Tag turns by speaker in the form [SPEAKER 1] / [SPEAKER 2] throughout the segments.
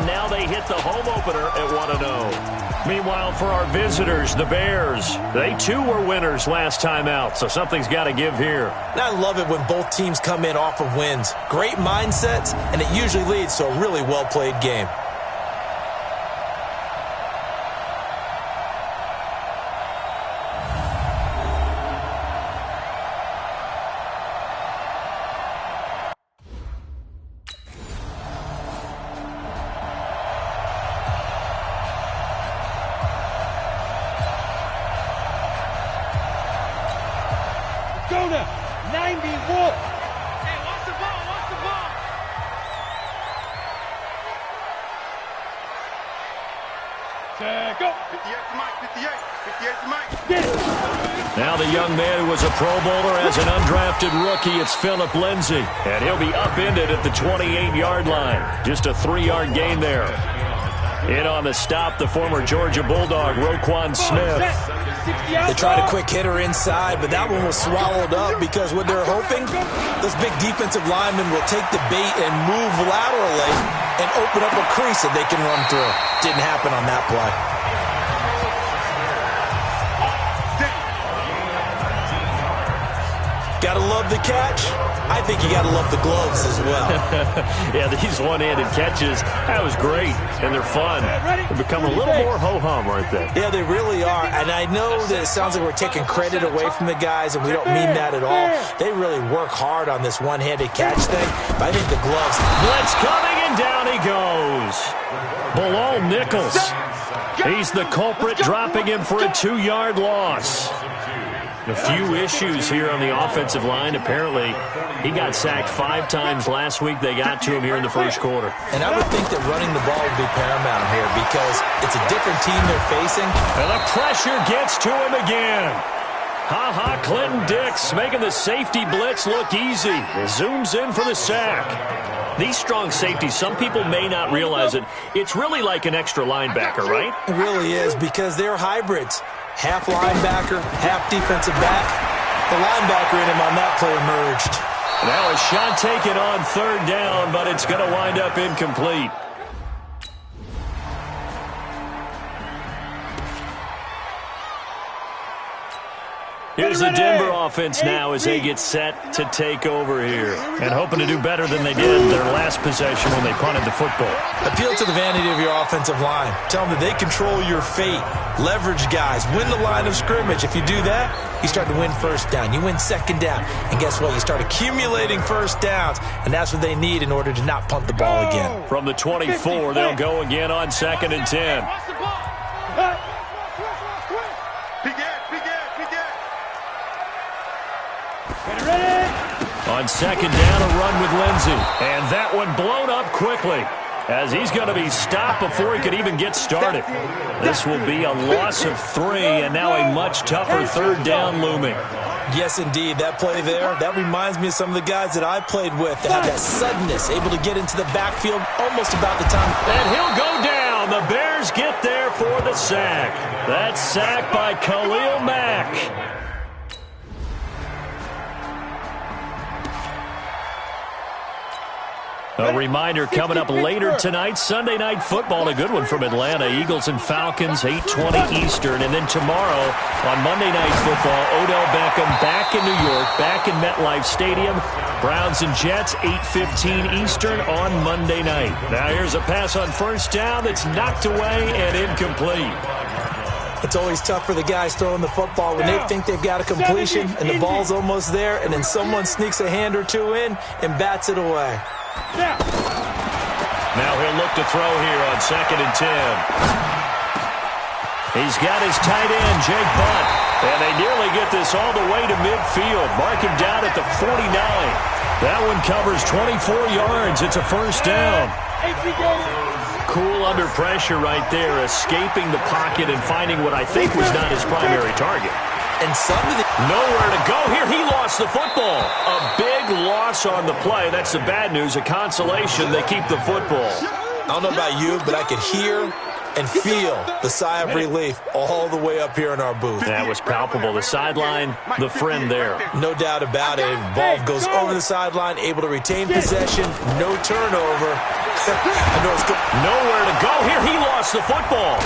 [SPEAKER 1] and now they hit the home opener at 1-0. Meanwhile, for our visitors, the Bears, they too were winners last time out, so something's got to give here.
[SPEAKER 2] I love it when both teams come in off of wins. Great mindsets, and it usually leads to a really well-played game.
[SPEAKER 3] Go now, 91. Hey, watch the ball, watch the ball. Check up. 58 to Mike, 58 to Mike. Get it.
[SPEAKER 1] Now the young man who was a Pro Bowler as an undrafted rookie, it's Phillip Lindsay. And he'll be upended at the 28-yard line. Just a 3-yard gain there. In on the stop, the former Georgia Bulldog, Roquan Smith.
[SPEAKER 2] They tried a quick hitter inside, but that one was swallowed up because what they're hoping, those big defensive linemen will take the bait and move laterally and open up a crease that they can run through. Didn't happen on that play. Gotta love the catch. I think you gotta love the gloves as well.
[SPEAKER 1] Yeah, these one-handed catches, that was great, and they're fun. They've become a little more ho-hum, aren't they?
[SPEAKER 2] Yeah, they really are, and I know that it sounds like we're taking credit away from the guys, and we don't mean that at all. They really work hard on this one-handed catch thing, but I think the gloves...
[SPEAKER 1] Blitz coming, and down he goes. Below Nichols. He's the culprit, dropping him for a 2-yard loss. A few issues here on the offensive line. Apparently, he got sacked 5 times last week. They got to him here in the first quarter.
[SPEAKER 2] And I would think that running the ball would be paramount here because it's a different team they're facing.
[SPEAKER 1] And the pressure gets to him again. Clinton Dix making the safety blitz look easy. Zooms in for the sack. These strong safeties, some people may not realize it. It's really like an extra linebacker, right?
[SPEAKER 2] It really is because they're hybrids. Half linebacker, half defensive back. The linebacker in him on that play emerged.
[SPEAKER 1] Now a shot taken on 3rd down, but it's going to wind up incomplete. Here's the Denver offense now as they get set to take over here. And hoping to do better than they did their last possession when they punted the football.
[SPEAKER 2] Appeal to the vanity of your offensive line. Tell them that they control your fate. Leverage guys. Win the line of scrimmage. If you do that, you start to win first down. You win second down. And guess what? You start accumulating first downs. And that's what they need in order to not punt the ball again.
[SPEAKER 1] From the 24, they'll go again on 2nd and 10. On 2nd down, a run with Lindsay. And that one blown up quickly as he's going to be stopped before he could even get started. This will be a loss of 3, and now a much tougher 3rd down looming.
[SPEAKER 2] Yes, indeed. That play there, that reminds me of some of the guys that I played with that have that suddenness, able to get into the backfield almost about the time.
[SPEAKER 1] And he'll go down. The Bears get there for the sack. That sack by Khalil Mack. A reminder coming up later tonight, Sunday Night Football, a good one from Atlanta. Eagles and Falcons, 8:20 Eastern. And then tomorrow on Monday Night Football, Odell Beckham back in New York, back in MetLife Stadium. Browns and Jets, 8:15 Eastern on Monday night. Now here's a pass on 1st down that's knocked away and incomplete.
[SPEAKER 2] It's always tough for the guys throwing the football when they think they've got a completion and the ball's almost there, and then someone sneaks a hand or two in and bats it away.
[SPEAKER 1] Now he'll look to throw here on 2nd and 10. He's got his tight end, Jake Butt. And they nearly get this all the way to midfield. Mark him down at the 49. That one covers 24 yards. It's a 1st down. Cool under pressure right there, escaping the pocket and finding what I think was not his primary target.
[SPEAKER 2] And
[SPEAKER 1] nowhere to go here. He lost the football. A big loss on the play. That's the bad news. A consolation. They keep the football.
[SPEAKER 2] I don't know about you, but I could hear and feel the sigh of relief all the way up here in our booth.
[SPEAKER 1] That was palpable. The sideline, the friend there.
[SPEAKER 2] No doubt about it. Ball goes over the sideline, able to retain possession, no turnover. I know it's good.
[SPEAKER 1] Nowhere to go here. He lost the football.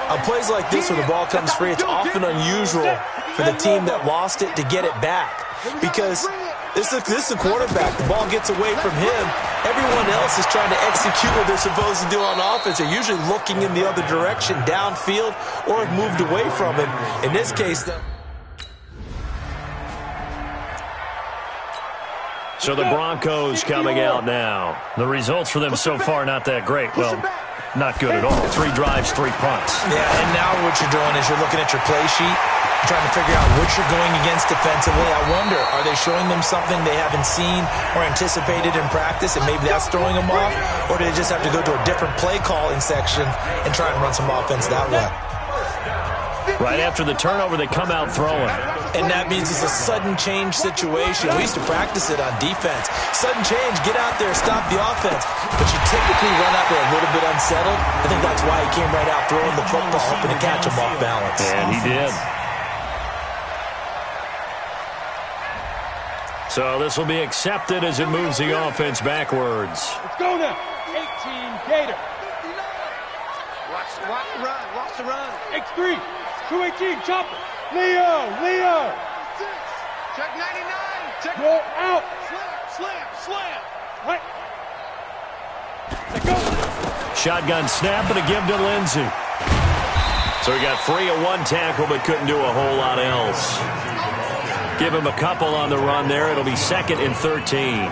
[SPEAKER 2] On plays like this where the ball comes free, it's often unusual for the team that lost it to get it back because this is the quarterback. The ball gets away from him. Everyone else is trying to execute what they're supposed to do on offense. They're usually looking in the other direction, downfield, or have moved away from him. In this case,
[SPEAKER 1] so the Broncos coming out now. The results for them so far not that great. Well, not good at all. 3 drives, 3 punts.
[SPEAKER 2] Yeah, and now what you're doing is you're looking at your play sheet, trying to figure out what you're going against defensively. I wonder, are they showing them something they haven't seen or anticipated in practice, and maybe that's throwing them off? Or do they just have to go to a different play calling section and try and run some offense that way?
[SPEAKER 1] Right after the turnover, they come out throwing.
[SPEAKER 2] And that means it's a sudden change situation. We used to practice it on defense. Sudden change, get out there, stop the offense. But you typically run out there a little bit unsettled. I think that's why he came right out throwing the football, hoping to catch him off balance.
[SPEAKER 1] And he did. So this will be accepted as it moves the offense backwards.
[SPEAKER 3] Let's go now. 18 Gator. Watch the run. X3. 218, chopper. Leo. Check 99. Check. Go out. Slam. Right. Let's go.
[SPEAKER 1] Shotgun snap and a give to Lindsey. So he got free of 1 tackle but couldn't do a whole lot else. Give him a couple on the run there. It'll be 2nd and 13.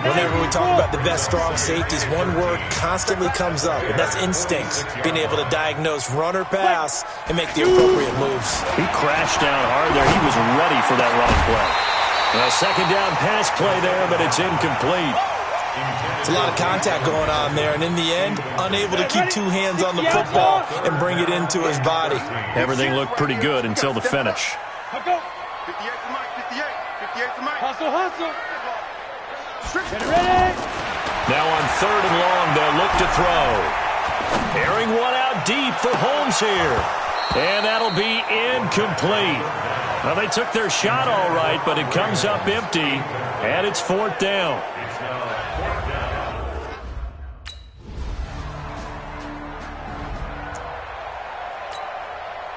[SPEAKER 2] Whenever we talk about the best strong safeties, one word constantly comes up, and that's instincts. Being able to diagnose run or pass and make the appropriate moves.
[SPEAKER 1] He crashed down hard there. He was ready for that run play. A 2nd down pass play there, but it's incomplete.
[SPEAKER 2] It's a lot of contact going on there, and in the end, unable to keep 2 hands on the football and bring it into his body.
[SPEAKER 1] Everything looked pretty good until the finish.
[SPEAKER 3] 58 to Mike. Hustle. Ready.
[SPEAKER 1] Now on 3rd and long, they'll look to throw. Airing one out deep for Holmes here. And that'll be incomplete. Well, they took their shot all right, but it comes up empty, and it's 4th down.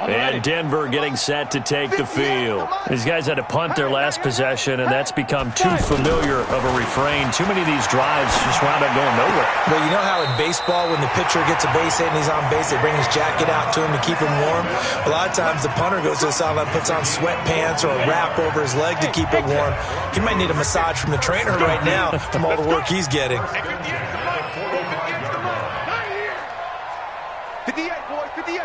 [SPEAKER 1] And Denver getting set to take the field. These guys had to punt their last possession, and that's become too familiar of a refrain. Too many of these drives just wound up going nowhere.
[SPEAKER 2] Well, you know how in baseball, when the pitcher gets a base hit and he's on base, they bring his jacket out to him to keep him warm? A lot of times the punter goes to the sideline, puts on sweatpants or a wrap over his leg to keep it warm. He might need a massage from the trainer right now from all the work he's getting.
[SPEAKER 3] 58, boys. 58.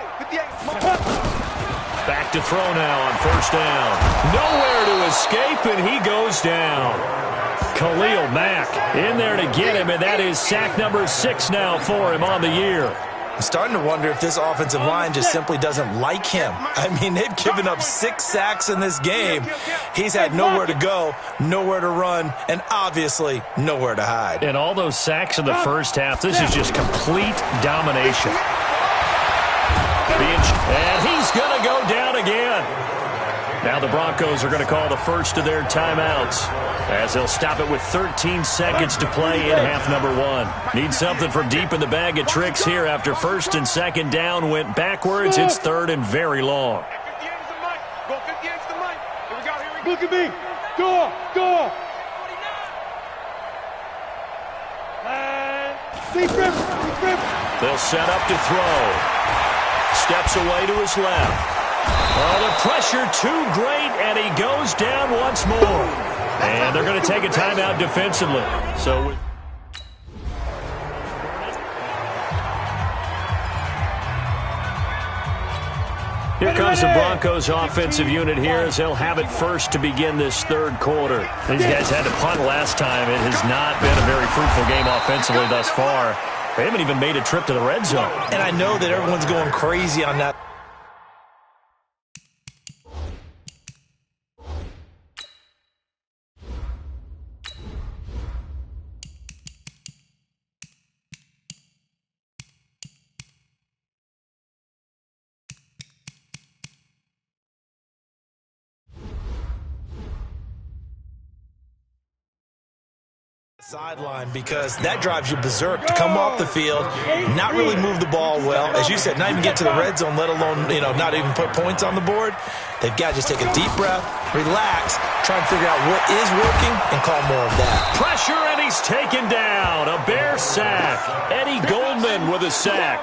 [SPEAKER 1] Back to throw now on 1st down. Nowhere to escape, and he goes down. Khalil Mack in there to get him, and that is sack number 6 now for him on the year.
[SPEAKER 2] I'm starting to wonder if this offensive line just simply doesn't like him. I mean, they've given up 6 sacks in this game. He's had nowhere to go, nowhere to run, and obviously nowhere to hide.
[SPEAKER 1] And all those sacks in the first half, this is just complete domination. And he's going to go down again. Now the Broncos are going to call the first of their timeouts as they'll stop it with 13 seconds to play in half number 1. Need something from deep in the bag of tricks here after 1st and 2nd down went backwards. It's 3rd and very long.
[SPEAKER 3] 58 is the mic. Go 58 is the mic. Here we go. Look at me. Go. Deep rip.
[SPEAKER 1] They'll set up to throw. Steps away to his left. Oh, the pressure too great, and he goes down once more. And they're going to take a timeout defensively. So here comes the Broncos offensive unit here as they'll have it first to begin this 3rd quarter. These guys had to punt last time. It has not been a very fruitful game offensively thus far. They haven't even made a trip to the red zone.
[SPEAKER 2] And I know that everyone's going crazy on that. sideline because that drives you berserk to come off the field, not really move the ball well. As you said, not even get to the red zone, let alone, not even put points on the board. They've got to just take a deep breath, relax, try and figure out what is working, and call more of that.
[SPEAKER 1] Pressure, and he's taken down. A Bear sack. Eddie Goldman with a sack.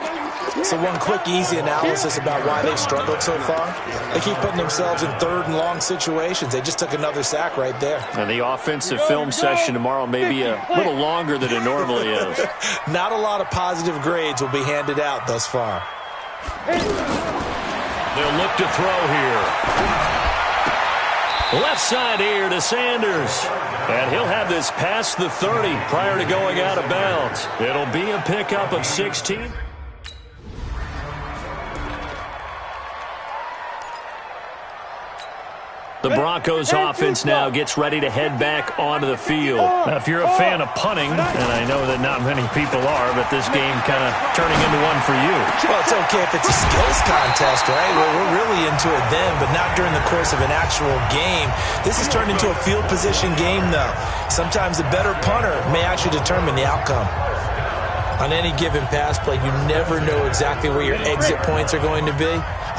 [SPEAKER 2] So one quick, easy analysis about why they've struggled so far. They keep putting themselves in third and long situations. They just took another sack right there.
[SPEAKER 1] And the offensive film session tomorrow may be a little longer than it normally is.
[SPEAKER 2] Not a lot of positive grades will be handed out thus far.
[SPEAKER 1] They'll look to throw here. Left side here to Sanders. And he'll have this past the 30 prior to going out of bounds. It'll be a pickup of 16. The Broncos offense now gets ready to head back onto the field. Now, if you're a fan of punting, and I know that not many people are, but this game kind of turning into one for you.
[SPEAKER 2] Well, it's okay if it's a skills contest, right? Well, we're really into it then, but not during the course of an actual game. This has turned into a field position game, though. Sometimes the better punter may actually determine the outcome. On any given pass play, you never know exactly where your exit points are going to be.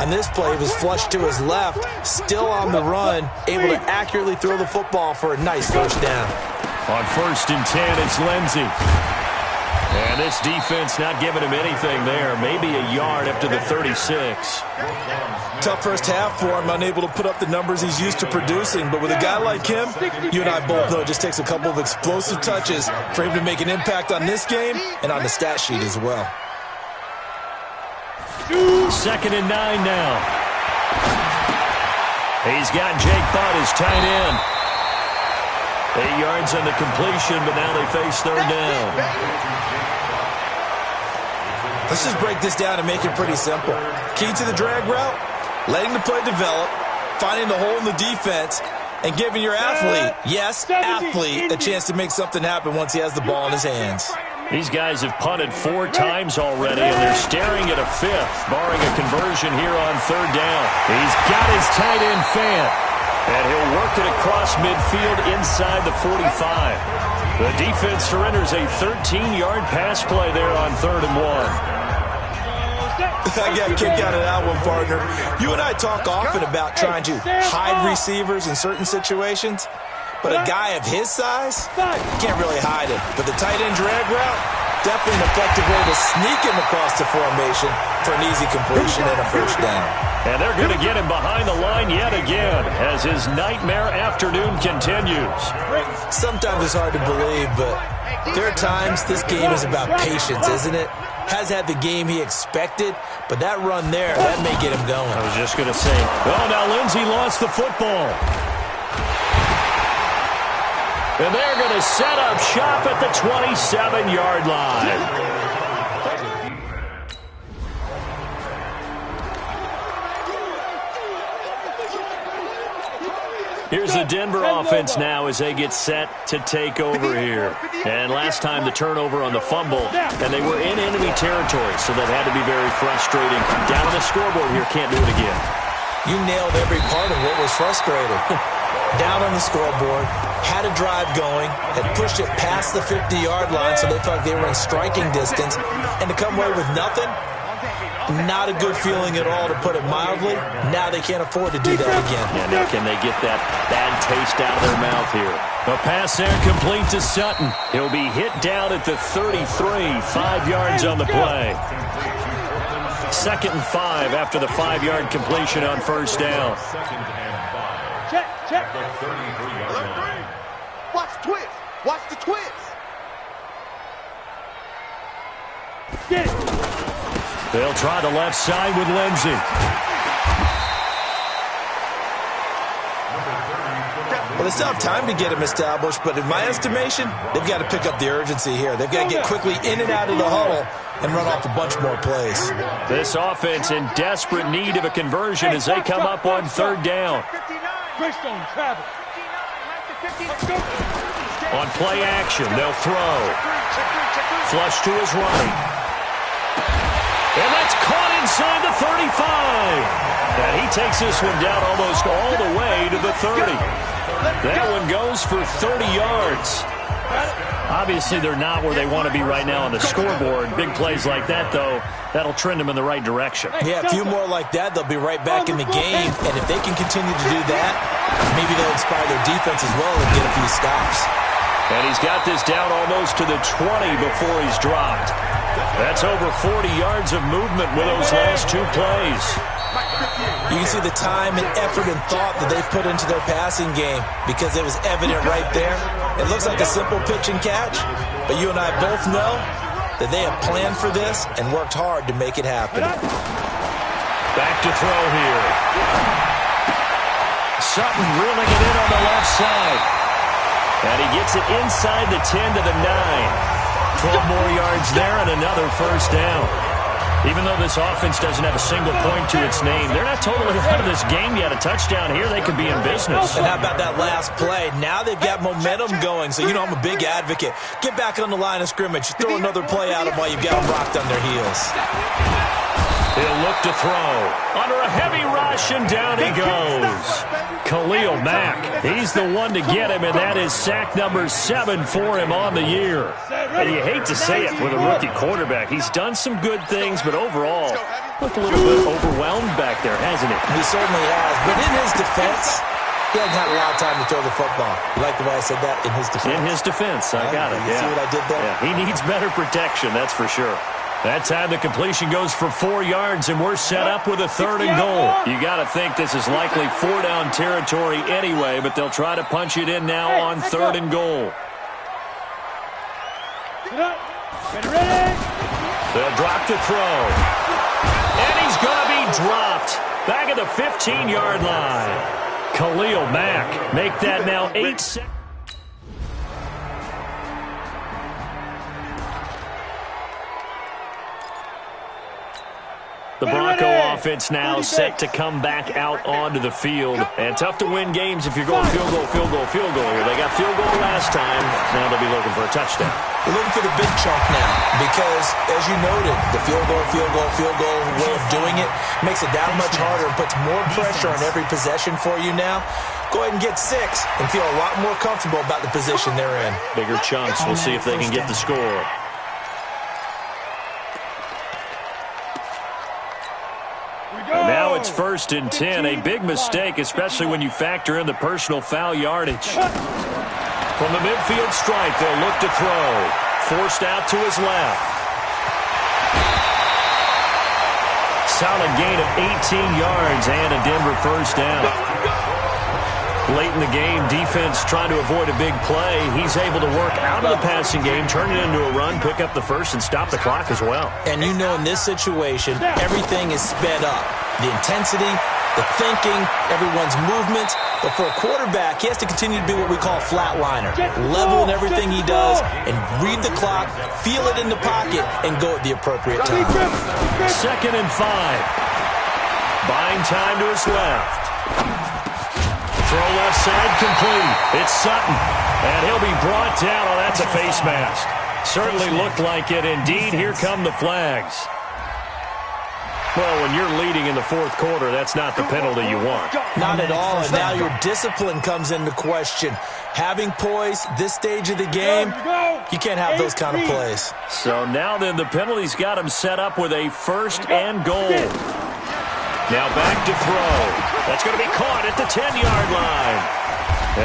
[SPEAKER 2] On this play, it was flushed to his left, still on the run, able to accurately throw the football for a nice first down.
[SPEAKER 1] On 1st and 10, it's Lindsey. And this defense not giving him anything there. Maybe a yard up to the 36.
[SPEAKER 2] Tough first half for him, unable to put up the numbers he's used to producing. But with a guy like him, you and I both know it just takes a couple of explosive touches for him to make an impact on this game and on the stat sheet as well.
[SPEAKER 1] 2nd and 9 now. He's got Jake Butt as tight end. 8 yards on the completion, but now they face 3rd down.
[SPEAKER 2] Let's just break this down and make it pretty simple. Key to the drag route, letting the play develop, finding the hole in the defense, and giving your athlete, yes, athlete, a chance to make something happen once he has the ball in his hands.
[SPEAKER 1] These guys have punted 4 times already, and they're staring at a 5th, barring a conversion here on 3rd down. He's got his tight end Fant, and he'll work it across midfield inside the 45. The defense surrenders a 13-yard pass play there on 3rd and 1.
[SPEAKER 2] I got a kick out of that one, partner. You and I talk often about trying to hide receivers in certain situations, but a guy of his size can't really hide it. But the tight end drag route, definitely an effective way to sneak him across the formation for an easy completion and a first down.
[SPEAKER 1] And they're going to get him behind the line yet again as his nightmare afternoon continues.
[SPEAKER 2] Sometimes it's hard to believe, but there are times this game is about patience, isn't it? Has had the game he expected, but that run there, that may get him going.
[SPEAKER 1] I was just going to say, oh, now Lindsey lost the football. And they're going to set up shop at the 27-yard line. Here's the Denver offense now as they get set to take over here. And last time the turnover on the fumble, and they were in enemy territory, so that had to be very frustrating. Down on the scoreboard here, can't do it again.
[SPEAKER 2] You nailed every part of what was frustrating. Down on the scoreboard, had a drive going, had pushed it past the 50-yard line so they thought they were in striking distance, and to come away with nothing, not a good feeling at all, to put it mildly. Now they can't afford to do that again.
[SPEAKER 1] And now can they get that bad taste out of their mouth here? A pass there complete to Sutton. He'll be hit down at the 33, 5 yards on the play. 2nd and 5 after the 5-yard completion on 1st down.
[SPEAKER 3] Check. Watch the twist. Watch the twist. Get it.
[SPEAKER 1] They'll try the left side with Lindsey.
[SPEAKER 2] Well, they still have time to get him established, but in my estimation, they've got to pick up the urgency here. They've got to get quickly in and out of the huddle and run off a bunch more plays.
[SPEAKER 1] This offense in desperate need of a conversion as they come up on 3rd down. On play action, they'll throw. Flush to his right. And that's caught inside the 35. And he takes this one down almost all the way to the 30. That one goes for 30 yards. Obviously, they're not where they want to be right now on the scoreboard. Big plays like that, though, that'll trend them in the right direction.
[SPEAKER 2] Yeah, a few more like that, they'll be right back in the game. And if they can continue to do that, maybe they'll inspire their defense as well and get a few stops.
[SPEAKER 1] And he's got this down almost to the 20 before he's dropped. That's over 40 yards of movement with those last two plays.
[SPEAKER 2] You can see the time and effort and thought that they put into their passing game because it was evident right there. It looks like a simple pitch and catch, but you and I both know that they have planned for this and worked hard to make it happen.
[SPEAKER 1] Back to throw here. Sutton reeling it in on the left side. And he gets it inside the 10 to the 9. 12 more yards there and another first down. Even though this offense doesn't have a single point to its name, they're not totally out of this game yet. A touchdown here, they could be in business.
[SPEAKER 2] And how about that last play? Now they've got momentum going, so you know I'm a big advocate. Get back on the line of scrimmage. Throw another play at them while you've got them rocked on their heels.
[SPEAKER 1] He'll look to throw. Under a heavy rush, and down he goes. Khalil Mack, he's the one to get him, and that is sack number 7 for him on the year. And you hate to say it with a rookie quarterback. He's done some good things, but overall, looked a little bit overwhelmed back there, hasn't he?
[SPEAKER 2] He certainly has. But in his defense, he hasn't had a lot of time to throw the football. You like the way I said that? In his defense?
[SPEAKER 1] In his defense, I got it.
[SPEAKER 2] You see what I did there?
[SPEAKER 1] Yeah, he needs better protection, that's for sure. That time the completion goes for 4 yards, and we're set up with a 3rd and goal. You got to think this is likely 4-down territory anyway, but they'll try to punch it in now on 3rd and goal. They'll drop to throw. And he's going to be dropped back at the 15-yard line. Khalil Mack make that now 8 seconds. The Bronco offense now set to come back out onto the field. And tough to win games if you're going field goal, field goal, field goal here. They got field goal last time. Now they'll be looking for a touchdown.
[SPEAKER 2] They're looking for the big chunk now because, as you noted, the field goal way of doing it makes it that much harder and puts more pressure on every possession for you now. Go ahead and get 6 and feel a lot more comfortable about the position they're in.
[SPEAKER 1] Bigger chunks. We'll see if they can get the score. Now it's 1st and 10. A big mistake, especially when you factor in the personal foul yardage. From the midfield stripe, they'll look to throw. Forced out to his left. Solid gain of 18 yards and a Denver first down. Late in the game, defense trying to avoid a big play. He's able to work out of the passing game, turn it into a run, pick up the first, and stop the clock as well.
[SPEAKER 2] And you know in this situation, everything is sped up. The intensity, the thinking, everyone's movements. But for a quarterback, he has to continue to be what we call a flatliner. Level in everything he does and read the clock, feel it in the pocket, and go at the appropriate time.
[SPEAKER 1] 2nd and 5. Buying time to his left. Throw left side complete. It's Sutton. And he'll be brought down. Oh, that's a face mask. Certainly looked like it. Indeed, here come the flags. Well, when you're leading in the 4th quarter, that's not the penalty you want.
[SPEAKER 2] Not at all, and now your discipline comes into question. Having poise this stage of the game, you can't have those kind of plays.
[SPEAKER 1] So now then, the penalty's got him set up with a 1st and goal. Now back to throw. That's going to be caught at the 10-yard line.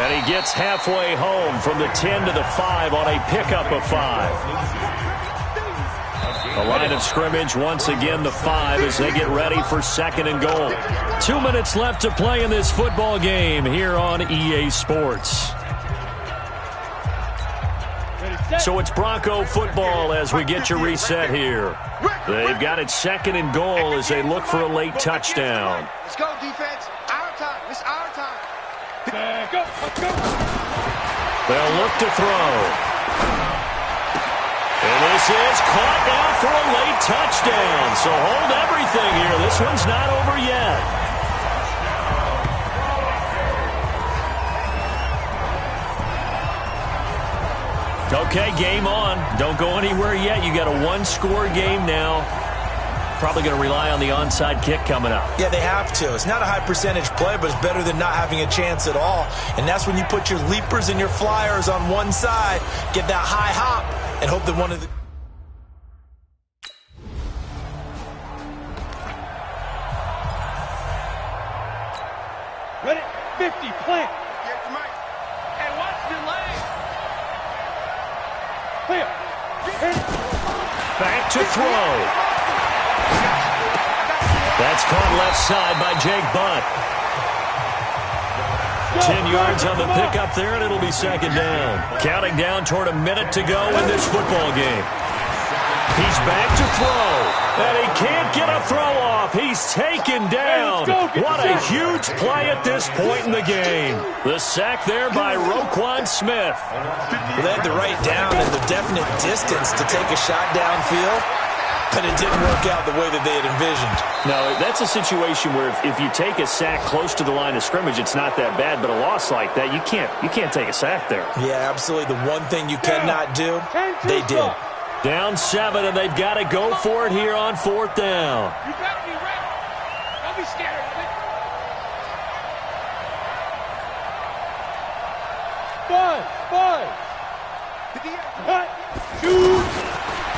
[SPEAKER 1] And he gets halfway home from the 10 to the 5 on a pickup of 5. The line of scrimmage, once again, the 5 as they get ready for 2nd and goal. 2 minutes left to play in this football game here on EA Sports. So it's Bronco football as we get you reset here. They've got it 2nd and goal as they look for a late touchdown.
[SPEAKER 3] Let's go, defense. Our time. It's our time. Let's go.
[SPEAKER 1] They'll look to throw. And this is caught now for a late touchdown. So hold everything here. This one's not over yet. Okay, game on. Don't go anywhere yet. You got a 1-score game now. probably going to rely on the onside kick coming up.
[SPEAKER 2] Yeah, they have to. It's not a high percentage play, but it's better than not having a chance at all. And that's when you put your leapers and your flyers on one side, get that high hop, and hope that one of the...
[SPEAKER 3] Ready? 50, plant. Yes, Mike. And watch the lane. Clear.
[SPEAKER 1] Back to throw. That's caught left side by Jake Butt. 10 yards on the pickup there, and it'll be second down. Counting down toward a minute to go in this football game. He's back to throw, and he can't get a throw off. He's taken down. What a huge play at this point in the game. The sack there by Roquan Smith.
[SPEAKER 2] They had the right down and the definite distance to take a shot downfield, but it didn't work out the way that they had envisioned.
[SPEAKER 1] No, that's a situation where if you take a sack close to the line of scrimmage, it's not that bad, but a loss like that, you can't take a sack there.
[SPEAKER 2] Yeah, absolutely. The one thing you cannot do, they did.
[SPEAKER 1] Down 7, and they've got to go for it here on 4th down.
[SPEAKER 3] You better be ready. Don't be scared of it. 5. 2.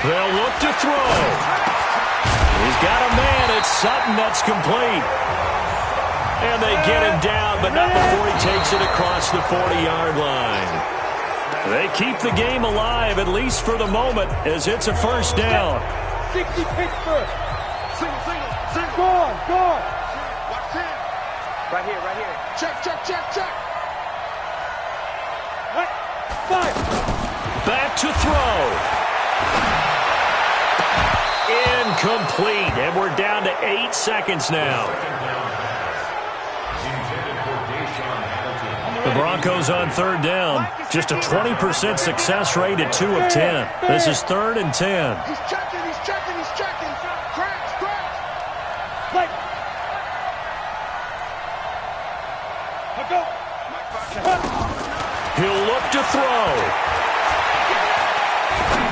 [SPEAKER 1] They'll look to throw. He's got a man. It's Sutton that's complete. And they get him down, but not before he takes it across the 40-yard line. They keep the game alive, at least for the moment, as it's a first down.
[SPEAKER 3] 60 Pittsburgh. Single. Gone. Watch him. Right here. Check. Right. 5.
[SPEAKER 1] Back to throw. Incomplete, and we're down to 8 seconds now. The Broncos on 3rd down. Just a 20% success rate at 2 of 10. This is 3rd and 10.
[SPEAKER 3] He's checking. Cracks. Play. Go.
[SPEAKER 1] He'll look to throw.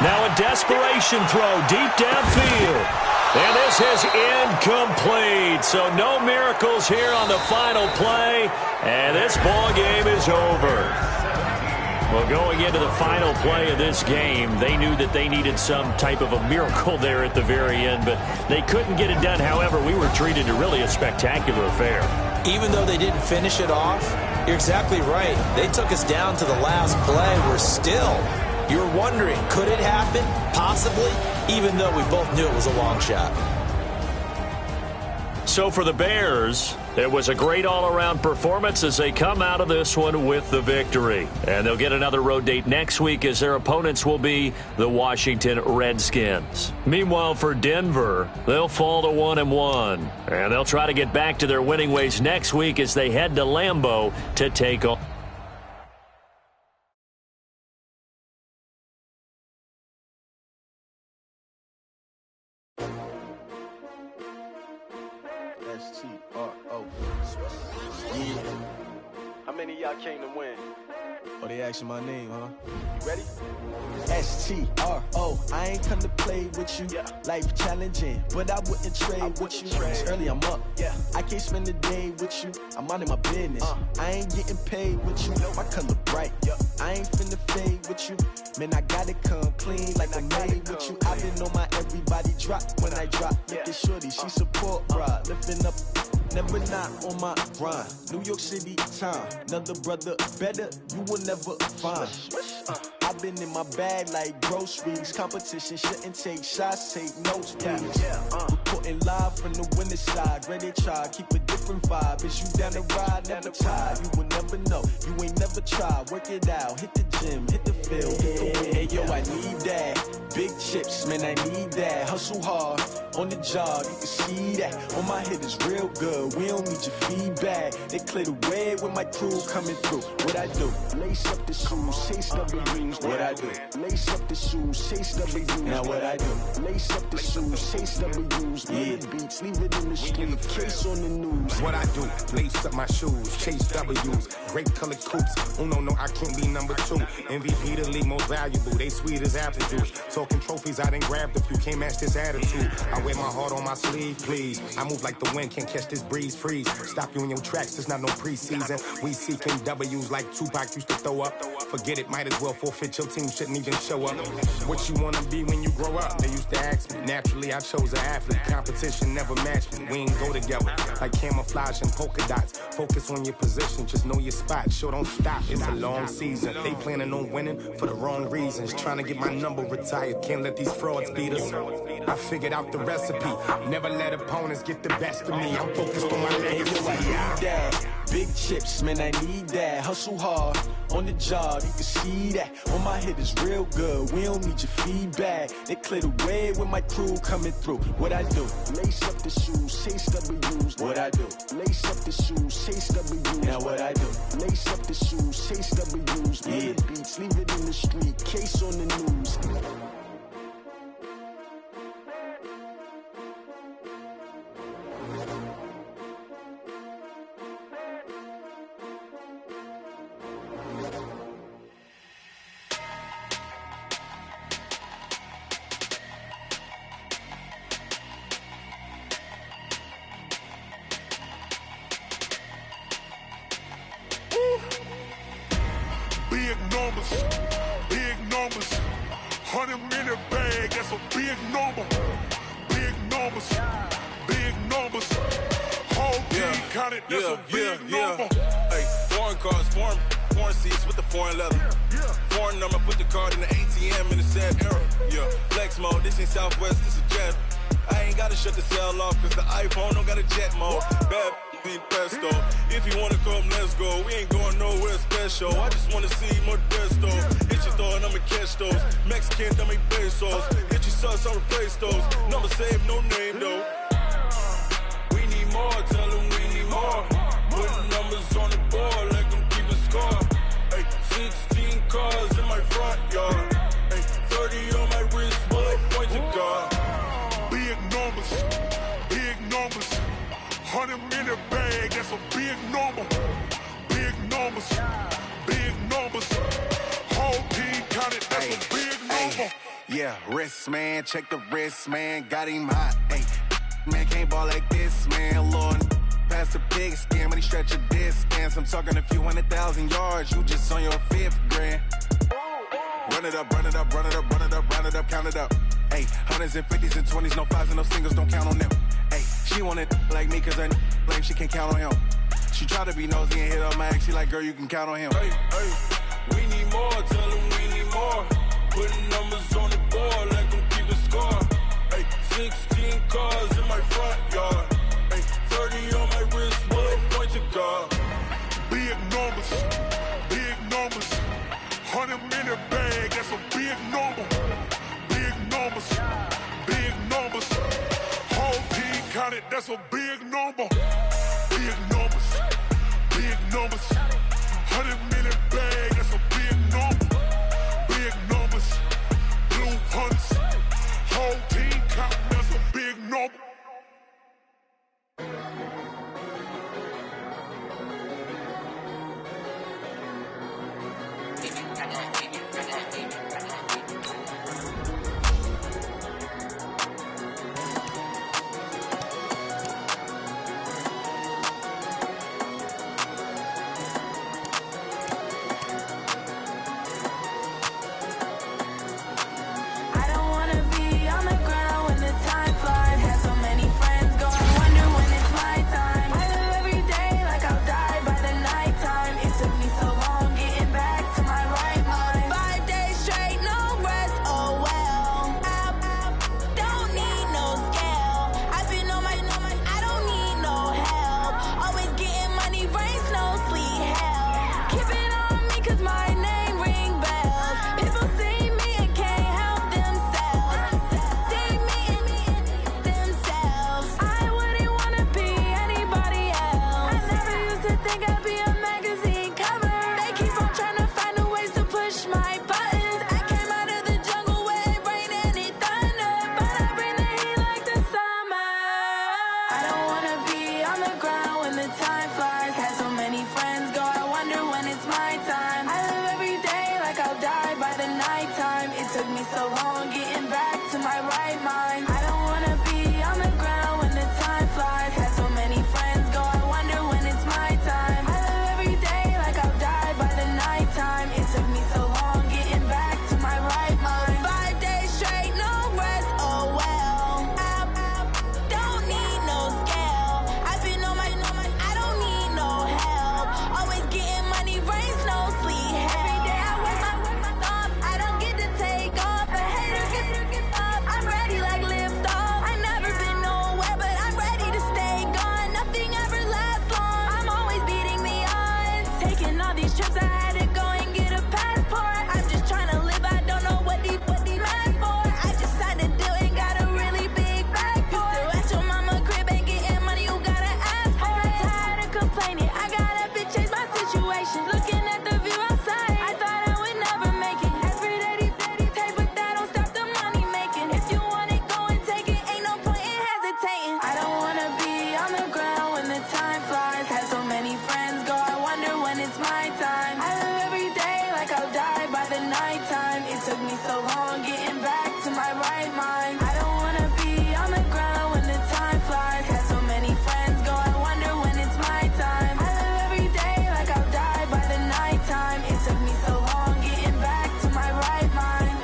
[SPEAKER 1] Now a desperation throw deep downfield. And this is incomplete. So no miracles here on the final play. And this ball game is over. Well, going into the final play of this game, they knew that they needed some type of a miracle there at the very end, but they couldn't get it done. However, we were treated to really a spectacular affair.
[SPEAKER 2] Even though they didn't finish it off, you're exactly right. They took us down to the last play. We're still, you're wondering, could it happen? Possibly, even though we both knew it was a long shot.
[SPEAKER 1] So for the Bears, it was a great all-around performance as they come out of this one with the victory. And they'll get another road date next week as their opponents will be the Washington Redskins. Meanwhile, for Denver, they'll fall to 1-1. And they'll try to get back to their winning ways next week as they head to Lambeau to take on.
[SPEAKER 4] S-T-R-O. Yeah. How many of y'all came to win? Oh, they asking my name, huh? You ready? S-T-R-O. I ain't come to play with you. Yeah. Life challenging, but I wouldn't trade with you. It's early, I'm up. Yeah. I can't spend the day with you. I'm minding my business. I ain't getting paid with you. My color bright. Yeah. I ain't finna fade with you. Man, I gotta come clean like I'm made with you. I've been on my everybody drop when I drop. Look at shorty, she support ride. Lifting up, never not on my grind. New York City time, another brother better, you will never find. I've been in my bag like groceries. Competition shouldn't take shots, take notes, please. Reporting live from the winning side. Ready to try, keep a different vibe. Is you down the ride, never tired. You will never know, you ain't never tried. Work it out, hit the gym, hit the field, hit the win. Hey, yo, I need that. Big chips, man, I need that. Hustle hard, on the job, you can see that. On my head is real good, we don't need your feedback. They clear the way with my crew coming through. What I do? Lace up the shoes, chase W's. What I do? Lace up the shoes, chase W's. Now what I do? Lace up the shoes, chase W's. Yeah. Beats, leave it in the street, case on the news. W's.
[SPEAKER 5] What I do, lace up my shoes, chase W's, great colored coops. Oh no, I can't be number 2. MVP the league most valuable, they sweet as apple juice. Talking trophies, I didn't grab the few, can't match this attitude. I wear my heart on my sleeve, please. I move like the wind, can't catch this breeze, freeze. Stop you in your tracks, there's not no preseason. We seeking W's like Tupac used to throw up. Forget it, might as well forfeit, your team shouldn't even show up. What you wanna be when you grow up? They used to ask me. Naturally, I chose an athlete. Competition never matched me. We ain't go together like camouflage and polka dots. Focus on your position, just know your spot. Sure, don't stop, it's a long season. They planning on winning for the wrong reasons. Trying to get my number retired, can't let these frauds beat us. I figured out the recipe. Never let opponents get the best of me. I'm focused on my legacy.
[SPEAKER 4] Big chips, man, I need that. Hustle hard on the job, you can see that. On my hit is real good, we don't need your feedback. They clear the way with my crew coming through. What I do? Lace up the shoes, chase W's. What I do? Lace up the shoes, chase W's. Now what I do? Lace up the shoes, chase W's. Yeah. The beats, leave it in the street, case on the news.
[SPEAKER 6] Big numbers, 100-minute bag, that's a big number. Big numbers, whole team counted, that's a big number.
[SPEAKER 7] Hey, foreign cars, foreign seats with the foreign leather. Foreign number, put the card in the ATM in the sad era. Yeah, flex mode, this ain't Southwest, this is jet. I ain't gotta shut the cell off, cause the iPhone don't got a jet mode. Bad be pesto. If you wanna come, let's go. We ain't going nowhere special. I just wanna see Modesto. Hit your throw and I'ma catch those. Mexican, dummy pesos. Hit your sus, I'll replace those. Number saved, no name though. We need more, tell them we need more. Putting numbers on the board, let them keep a score. Hey, 16 cars in my front yard. Hey, 30 on my wrist, bullet point to God.
[SPEAKER 6] Big numbers, 100-minute bag, that's a big number. Big numbers, whole team counted, that's a big number.
[SPEAKER 7] Yeah, wrist man, check the wrist man, got him hot. Hey, man can't ball like this, man. Lord, past the big scam, when he stretch a distance. I'm talking a few 100,000 yards, you just on your 5th grand. Run it up, count it up. Hey, hundreds and 50s and 20s, no 5s and no singles, don't count on them. Hey, she want it like me, cause her blame, she can't count on him. She try to be nosy and hit up my ex, she like, girl, you can count on him.
[SPEAKER 6] Hey, we need more, tell them we need more. Putting numbers on the board, let them keep the score. Hey, 16 cars in my front yard. Hey, 30 on my wrist, bullet point to God. Big numbers, 100-minute bag, that's a big number. Big numbers, whole team counted, that's a big number. Big numbers, 100-minute bag, that's a big number. Big numbers, blue hunts, whole team counted, that's a big number.
[SPEAKER 8] me so long getting back to my right mind. I don't wanna be on the ground when the time flies. Had so many friends go, I wonder when it's my time. I live every day like I'll die by the nighttime. It took me so long getting back to my right mind.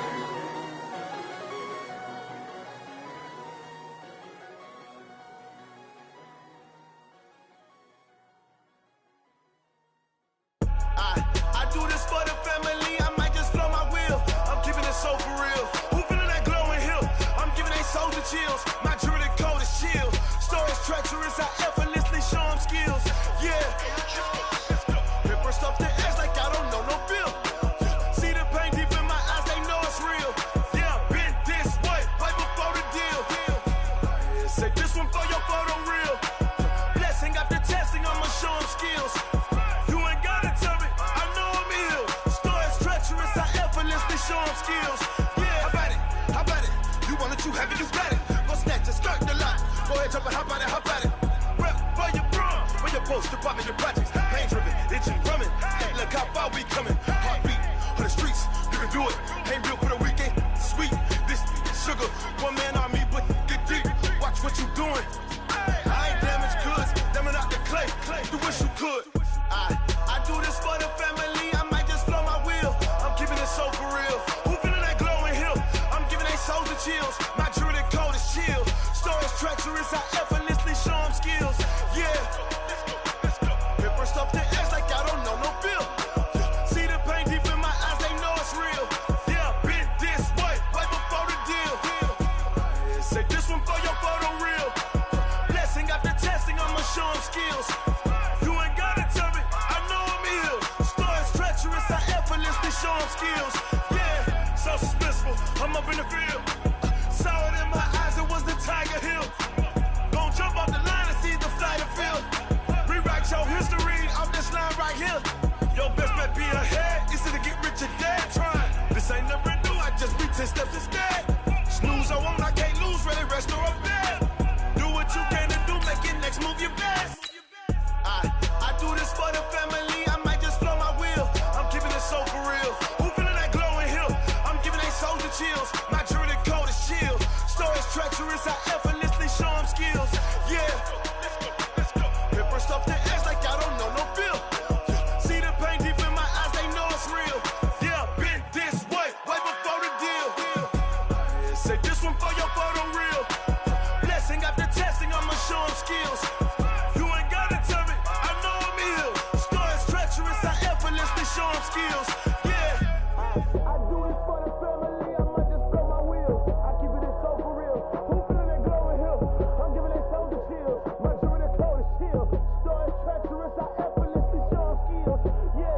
[SPEAKER 9] I do this for the family, I might just blow my wheel. I'm keeping it so for real. Who feeling that glowing hill? I'm giving they soldier chills. My jewelry code is chill. Stories treacherous, I effortlessly show them skills. Yeah. Paper stuff to edge like I don't know no feel. See the pain deep in my eyes, they know it's real. Yeah, been this way, right before the deal. Say this one for your photo reel. Blessing after testing, I'ma show them skills. Show them skills. Yeah, how about it? You want it, you have it, you got it. Go snatch it, start the lot. Go ahead, jump it, how about it? Rep for your bro, for your post, your poppin', your projects. Pain driven, itching, drumming. Look how far we coming. Heartbeat on the streets, you can do it. Ain't built for the weekend, sweet. This sugar, one man army, but get deep. Watch what you doing. I ain't damaged goods, damn it out the clay. You wish you could. I do this for the family, I might just blow my wheel. I'm keeping it so for real. Who feeling that glowing hill? I'm giving they soldier chills. My jewelry code is chill. Stories treacherous, I effortlessly show them skills. Yeah. Paper stuff to edge like I don't know no feel. See the pain deep in my eyes, they know it's real. Yeah, been this way, right before the deal. Say this one for your photo reel. Blessing after testing, I'ma show them skills. You ain't gotta tell me, I know I'm ill. Stories treacherous, I effortlessly show them skills. Yeah, so suspenseful, I'm up in the field. Saw it in my eyes, it was the Tiger Hill. Gon' jump off the line and see the flight of field. Rewrite your history off this line right here. Your best bet be ahead, easy to get rich or dead trying. This ain't never new, I just be 10 steps instead. Snooze, I won't, I can't lose, ready, rest or up dead. Do what you can to do, make your next move your best. I do this for the family, I might just blow my wheel. I'm keeping it so for real. Who feeling that glowing hill? I'm giving they soldier chills. My jewelry code is chill. Stories treacherous, I effortlessly show them skills. Yeah. Paper stuff to edge like I don't know no feel. See the pain deep in my eyes, they know it's real. Yeah, been this way, right before the deal. Say this one for your photo reel. Blessing after testing, I'ma show them skills. You ain't gotta tell me, I know I'm ill. Stories treacherous, I effortlessly show them skills. Yeah. I do this for the family, I might just blow my wheel. I keep it so for real. Who feeling that glowing hill? I'm giving they soldier chills. My jewelry code is chill. Stories treacherous, I effortlessly show them skills. Yeah,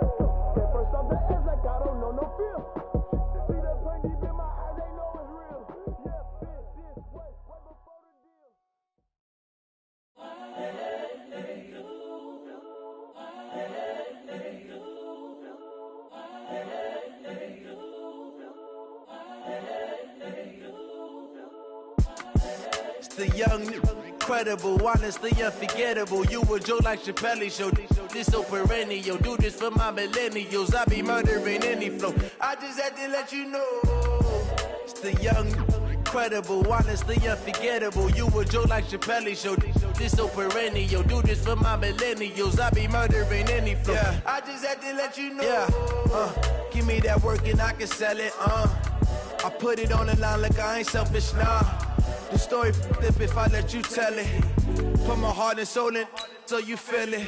[SPEAKER 9] let's go. Get first off the edge like I don't know no feel. See that pain deep in my eyes, they know it's real. Yeah, been this way, right before the deal.
[SPEAKER 4] It's the young, incredible, honestly unforgettable. You a joke like Chappelle show. This so perennial. Do this for my millennials. I be murdering any flow. I just had to let you know. It's the young, incredible, honestly unforgettable. You a joke like Chappelle show. This so perennial. Do this for my millennials. I be murdering any flow. Yeah. I just had to let you know. Yeah. Give me that work and I can sell it. I put it on the line like I ain't selfish, nah. The story flip if I let you tell it. Put my heart and soul in so you feel it.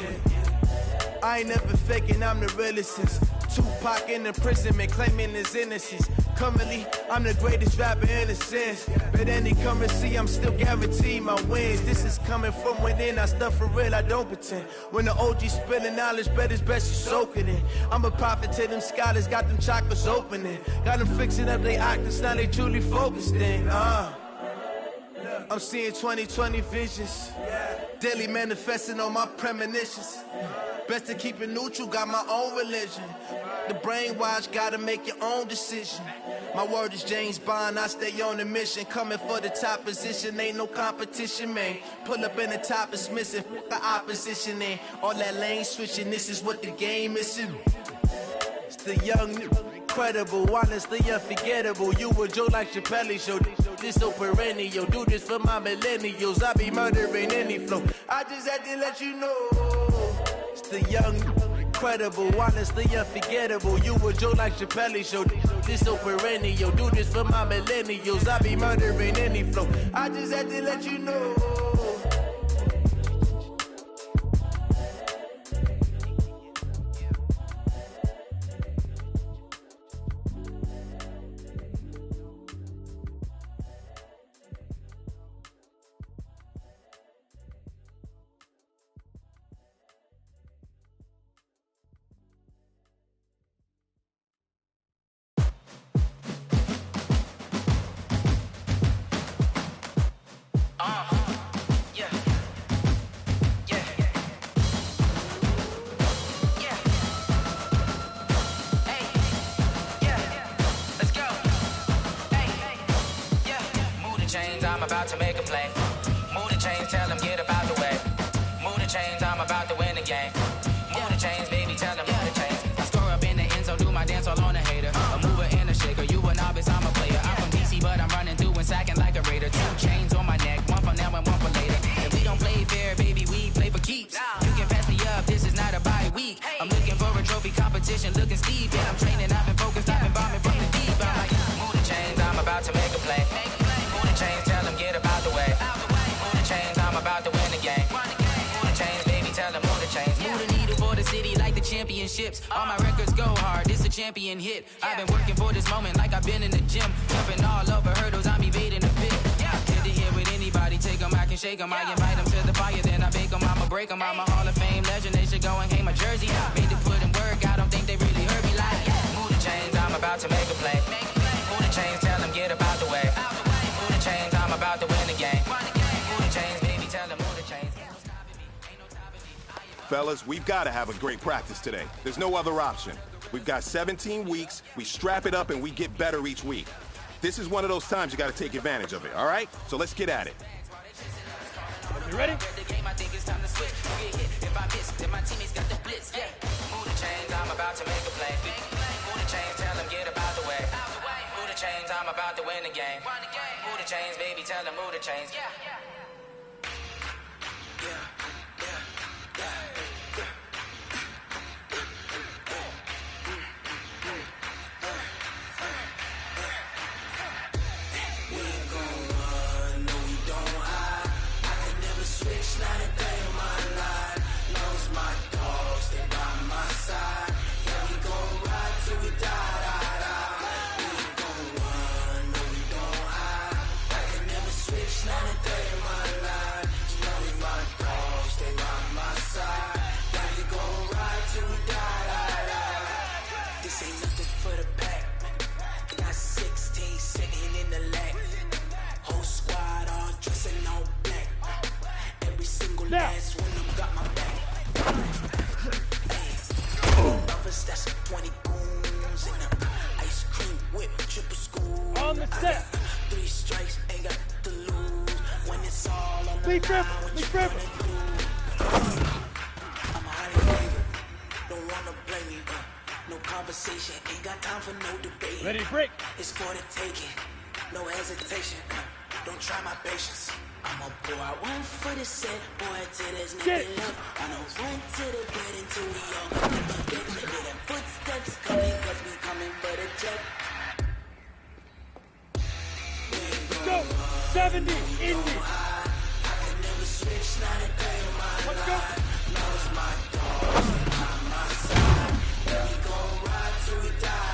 [SPEAKER 4] I ain't never faking, I'm the realest since Tupac in imprisonment, claiming his innocence. Currently, I'm the greatest rapper in a sense. But any currency, I'm still guaranteed my wins. This is coming from within, I stuff for real, I don't pretend. When the OG spilling knowledge, bet it's best you soak it in. I'm a prophet to them scholars, got them chakras opening. Got them fixing up they octaves, now they truly focused in. I'm seeing 2020 visions, daily manifesting on my premonitions. Best to keep it neutral, got my own religion. The brainwash, gotta make your own decision. My word is James Bond, I stay on a mission. Coming for the top position, ain't no competition, man. Pull up in the top, it's missing, the opposition ain't. All that lane switching, this is what the game is. It's the young, incredible, honestly unforgettable. You a joke like Chappelle Show. This so perennial. Do this for my millennials. I be murdering any flow. I just had to let you know. It's the young, incredible, honestly unforgettable. You a joke like Chappelle Show. This so perennial. Do this for my millennials. I be murdering any flow. I just had to let you know.
[SPEAKER 10] About to make a play. Move the chains, tell them get about the way. Move the chains, I'm about to win the game. Move the chains, baby, tell them move the chains. I score up in the end zone, do my dance all on a hater. A mover and a shaker, you a novice, I'm a player. I'm from DC, but I'm running through and sacking like a raider. 2 chains on my neck, one for now and one for later. If we don't play fair, baby, we play for keeps. You can pass me up, this is not a bye week. I'm looking for a trophy competition, looking steep. And I'm training, I've been focused, I've been bombing from the deep. I'm like, move the chains, I'm about to make a play. Move the chains, tell them get about the way. Move the chains, I'm about to win the game. Move the chains, baby, tell them move the chains. Move the needle for the city like the championships. All my records go hard, this a champion hit. I've been working for this moment like I've been in the gym. Jumping all over hurdles, I'm evading the pit. Good to hear with anybody, take them, I can shake them. I invite them to the fire, then I bake them, I'ma break them. I'm a Hall of Fame legend, they should go and hang my jersey. Made to put in work, I don't think they really heard me like. Move the chains, I'm about to make a play. Move the chains, tell them get about the way. Move the chains, I'm about to win the game. Move the chains, baby, tell them move the chains.
[SPEAKER 5] Fellas, we've got to have a great practice today. There's no other option. We've got 17 weeks, we strap it up and we get better each week. This is one of those times you got to take advantage of it, all right? So let's get at it.
[SPEAKER 10] You ready? I think it's time to switch. Get hit if I miss, then my teammates got the blitz. Yeah. Move the chains, I'm about to make a play. Move the chains, tell them get about the way. Move the chains, I'm about to win the game. Move the chains, baby, tell them move the chains. Yeah.
[SPEAKER 4] Last one of them got my back. That's 20 goons in the ice cream whip, triple school. On the set. 3 strikes, ain't got to lose. When it's all on the line, what you gonna do? I'm a high don't wanna blame me. No conversation, ain't got time for no debate. Ready to break. It's for the taking, no hesitation. Don't try my patience. I'ma pour out one for the set, boy, till there's nothing left. I'ma run to the bed until we all got the bucket. Hear them footsteps coming, cause we coming for the jet. Let's go, 70, Indy. I can never switch, not a day in my life. Knows my dogs, on my side. And we gon' ride till we die.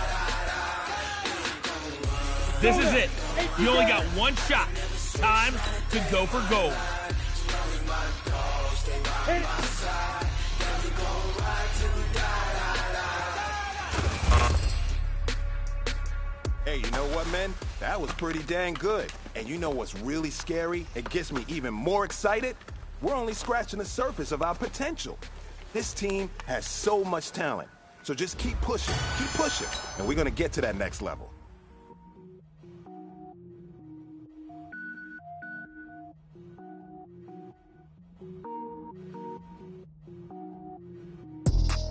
[SPEAKER 11] This is it. You only got one shot. Time to go for gold.
[SPEAKER 5] Hey, you know what, man? That was pretty dang good. And you know what's really scary? It gets me even more excited? We're only scratching the surface of our potential. This team has so much talent. So just keep pushing, and we're gonna get to that next level.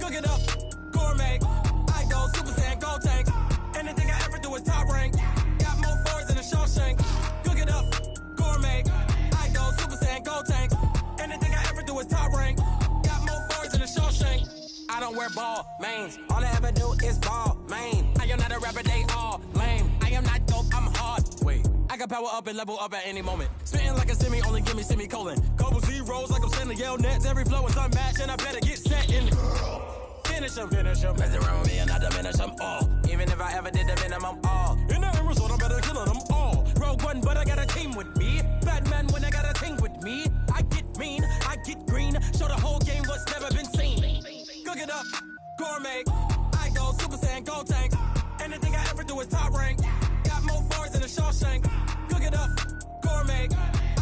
[SPEAKER 12] Cook it up, gourmet. I go Super Saiyan, go tank.
[SPEAKER 10] all mains. All I ever do is ball, man. I am not a rapper, they all lame. I am not dope, I'm hard. Wait, I can power up and level up at any moment. Spitting like a semi, only give me semicolon. Couple zeros like I'm sending yell nets. Every flow is unmatched, and I better get set in. Finish them. Mess around with me and I diminish them all. Even if I ever did the minimum, all. In the result, I'm better killing them all. Rogue One, but I got a team with me. Batman when I got a team with me. I get mean, I get green. Show the whole game what's never been seen. Cook it up, gourmet. I go Super Saiyan, Gold Tank. Anything I ever do is top rank. Got more bars than a Shawshank. Cook it up, gourmet.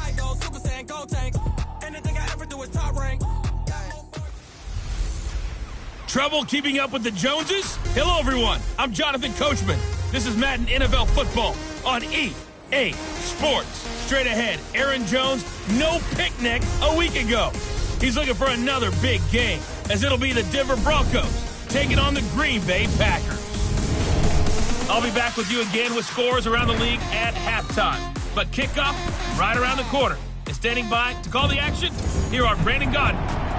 [SPEAKER 10] I go Super Saiyan, Gold Tank. Anything I ever do is top rank.
[SPEAKER 11] Trouble keeping up with the Joneses? Hello, everyone. I'm Jonathan Coachman. This is Madden NFL Football on EA Sports. Straight ahead, Aaron Jones, no picnic a week ago. He's looking for another big game, as it'll be the Denver Broncos taking on the Green Bay Packers. I'll be back with you again with scores around the league at halftime. But kickoff right around the corner. And standing by to call the action, here are Brandon Gaudin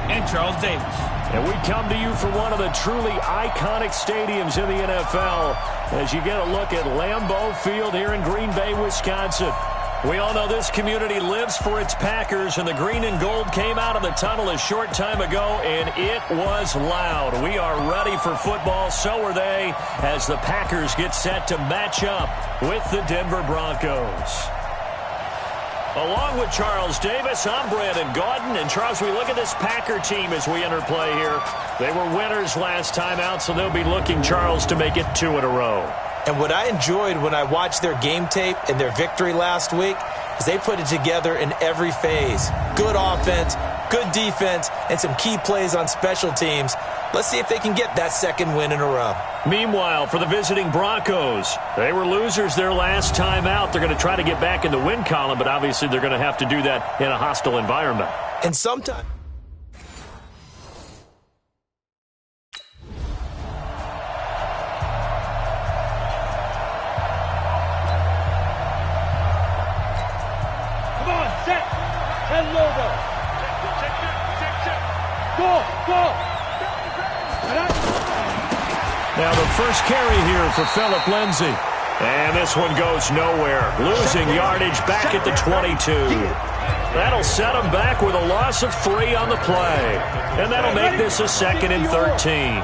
[SPEAKER 11] and Charles Davis.
[SPEAKER 1] And we come to you from one of the truly iconic stadiums in the NFL as you get a look at Lambeau Field here in Green Bay, Wisconsin. We all know this community lives for its Packers, and the green and gold came out of the tunnel a short time ago, and it was loud. We are ready for football, so are they, as the Packers get set to match up with the Denver Broncos. Along with Charles Davis, I'm Brandon Gaudin. And, Charles, we look at this Packer team as we enter play here. They were winners last time out, so they'll be looking, Charles, to make it 2 in a row.
[SPEAKER 2] And what I enjoyed when I watched their game tape and their victory last week is they put it together in every phase. Good offense, good defense, and some key plays on special teams. Let's see if they can get that second win in a row.
[SPEAKER 1] Meanwhile, for the visiting Broncos, they were losers their last time out. They're going to try to get back in the win column, but obviously they're going to have to do that in a hostile environment.
[SPEAKER 2] And sometimes...
[SPEAKER 3] Come on, set. And logo. Check. Go.
[SPEAKER 1] Now the first carry here for Phillip Lindsay. And this one goes nowhere. Losing yardage back at the 22. That'll set them back with a loss of 3 on the play. And that'll make this a 2nd and 13.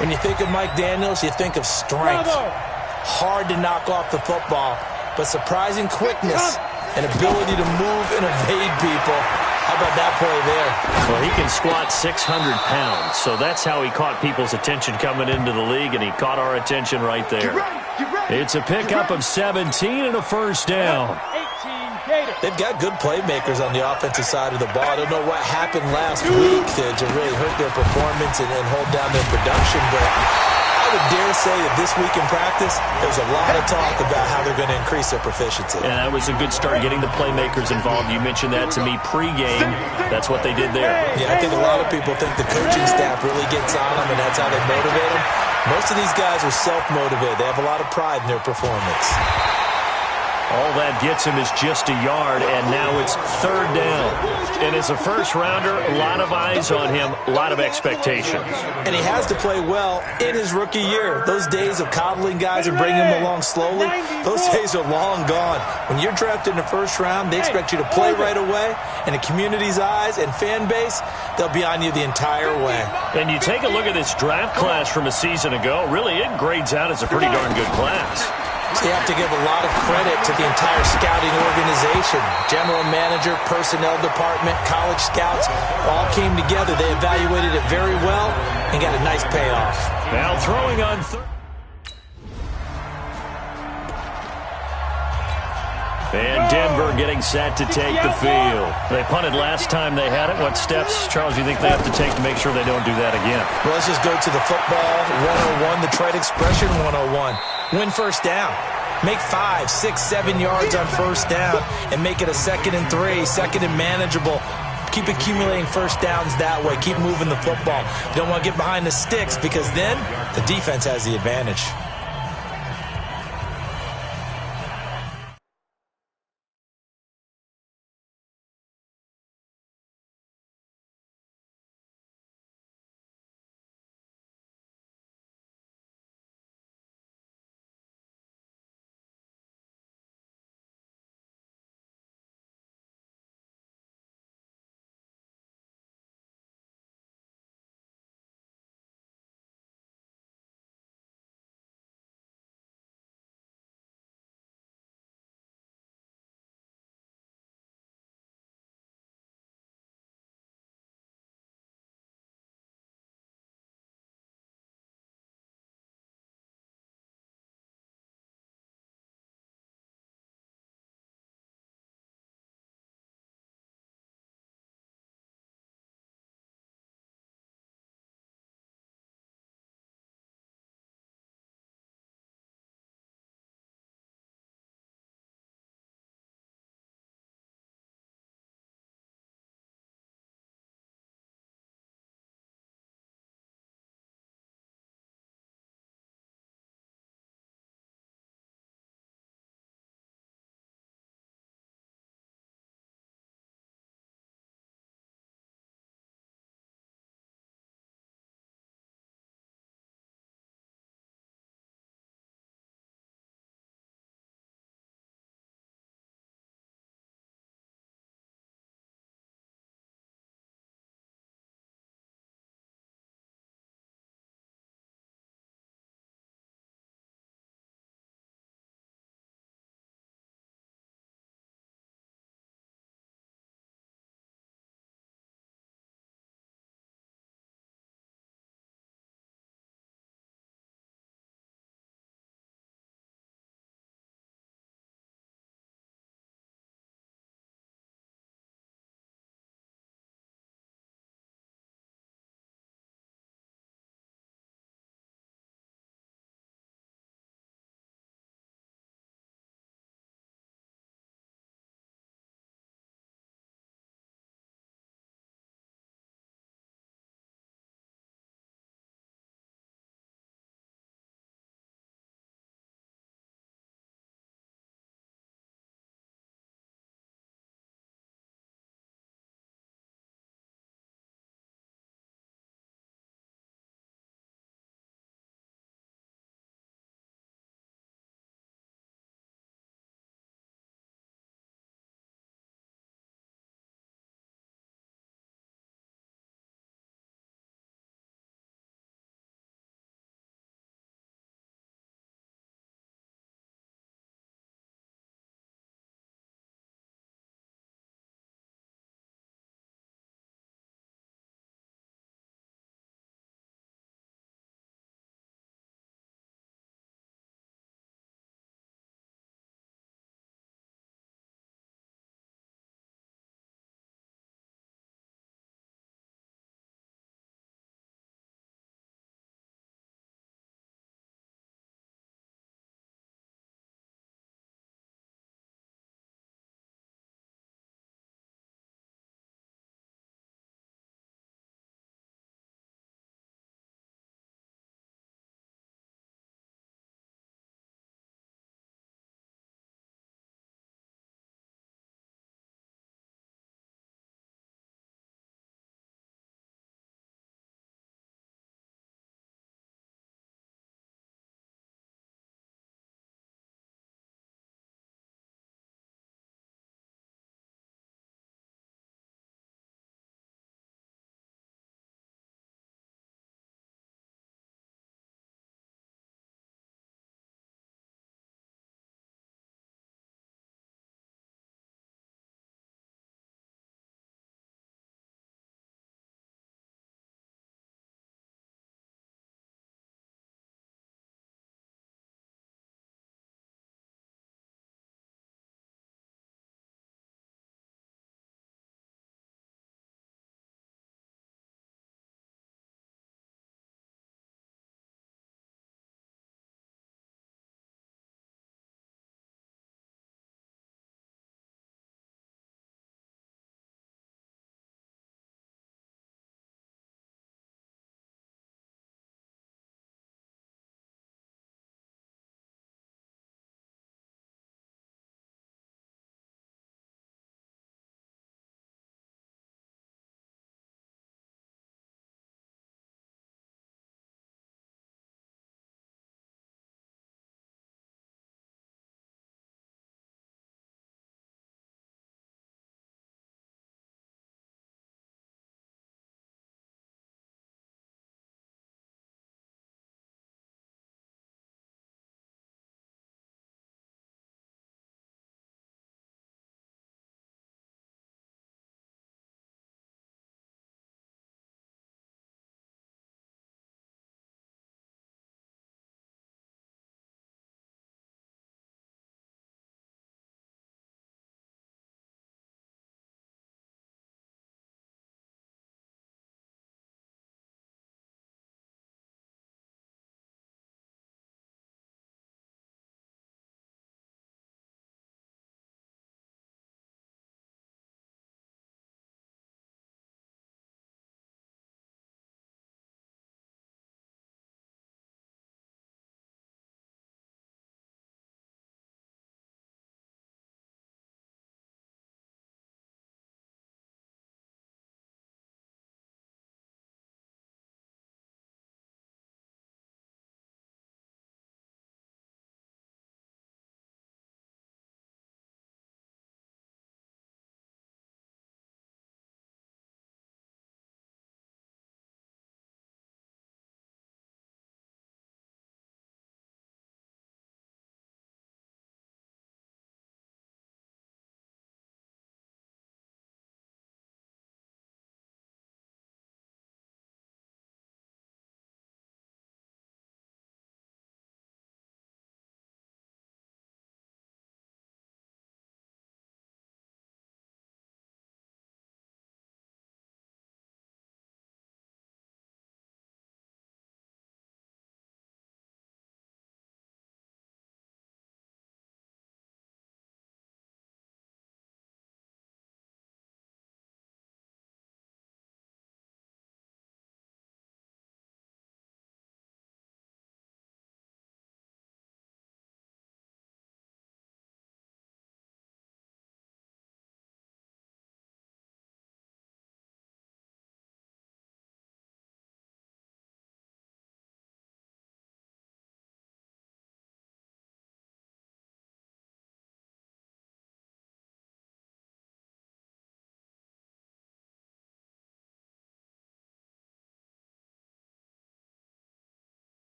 [SPEAKER 2] When you think of Mike Daniels, you think of strength. Hard to knock off the football, but surprising quickness and ability to move and evade people. How about that play there?
[SPEAKER 1] Well, he can squat 600 pounds, so that's how he caught people's attention coming into the league, and he caught our attention right there. It's a pickup of 17 and a first down.
[SPEAKER 2] They've got good playmakers on the offensive side of the ball. I don't know what happened last week to really hurt their performance and hold down their production, but I would dare say that this week in practice, there's a lot of talk about how they're going to increase their proficiency.
[SPEAKER 1] And that was a good start, getting the playmakers involved. You mentioned that to me pregame. That's what they did there.
[SPEAKER 2] Yeah, I think a lot of people think the coaching staff really gets on them, and that's how they motivate them. Most of these guys are self-motivated. They have a lot of pride in their performance.
[SPEAKER 1] All that gets him is just a yard, and now it's 3rd down. And as a first-rounder, a lot of eyes on him, a lot of expectations.
[SPEAKER 2] And he has to play well in his rookie year. Those days of coddling guys and bringing them along slowly, those days are long gone. When you're drafted in the first round, they expect you to play right away. And the community's eyes and fan base, they'll be on you the entire way.
[SPEAKER 1] And you take a look at this draft class from a season ago, really it grades out as a pretty darn good class.
[SPEAKER 2] So you have to give a lot of credit to the entire scouting organization. General manager, personnel department, college scouts all came together. They evaluated it very well and got a nice payoff.
[SPEAKER 1] Now throwing on and Denver getting set to take the field. They punted last time they had it. What steps, Charles, do you think they have to take to make sure they don't do that again?
[SPEAKER 2] Well, let's just go to the football 101, the trade expression 101. Win first down. Make 5, 6, 7 yards on first down and make it a 2nd and 3, 2nd and manageable. Keep accumulating first downs that way. Keep moving the football. You don't want to get behind the sticks because then the defense has the advantage.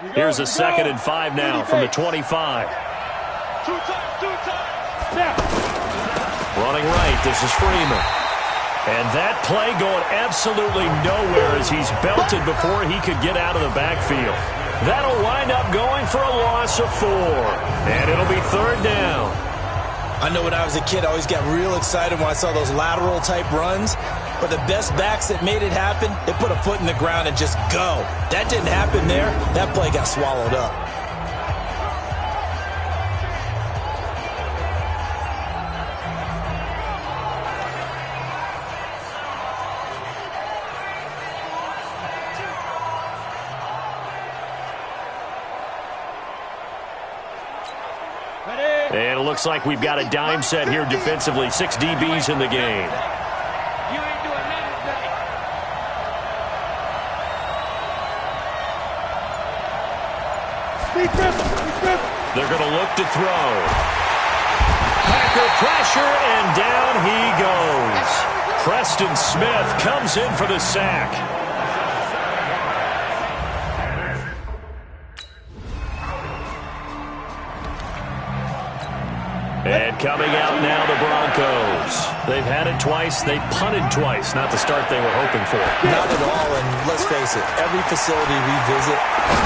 [SPEAKER 1] Here's a 2nd and 5 now from the 25. Running right, this is Freeman. And that play going absolutely nowhere as he's belted before he could get out of the backfield. That'll wind up going for a loss of 4. And it'll be 3rd down.
[SPEAKER 2] I know when I was a kid, I always got real excited when I saw those lateral-type runs. But the best backs that made it happen, they put a foot in the ground and just go. That didn't happen there. That play got swallowed up.
[SPEAKER 1] And it looks like we've got a dime set here defensively. 6 DBs in the game. They're going to look to throw. Packer pressure, and down he goes. Preston Smith comes in for the sack. And coming out now, the Broncos. They've had it twice. They've punted twice. Not the start they were hoping for.
[SPEAKER 2] Not at all, and let's face it, every facility we visit,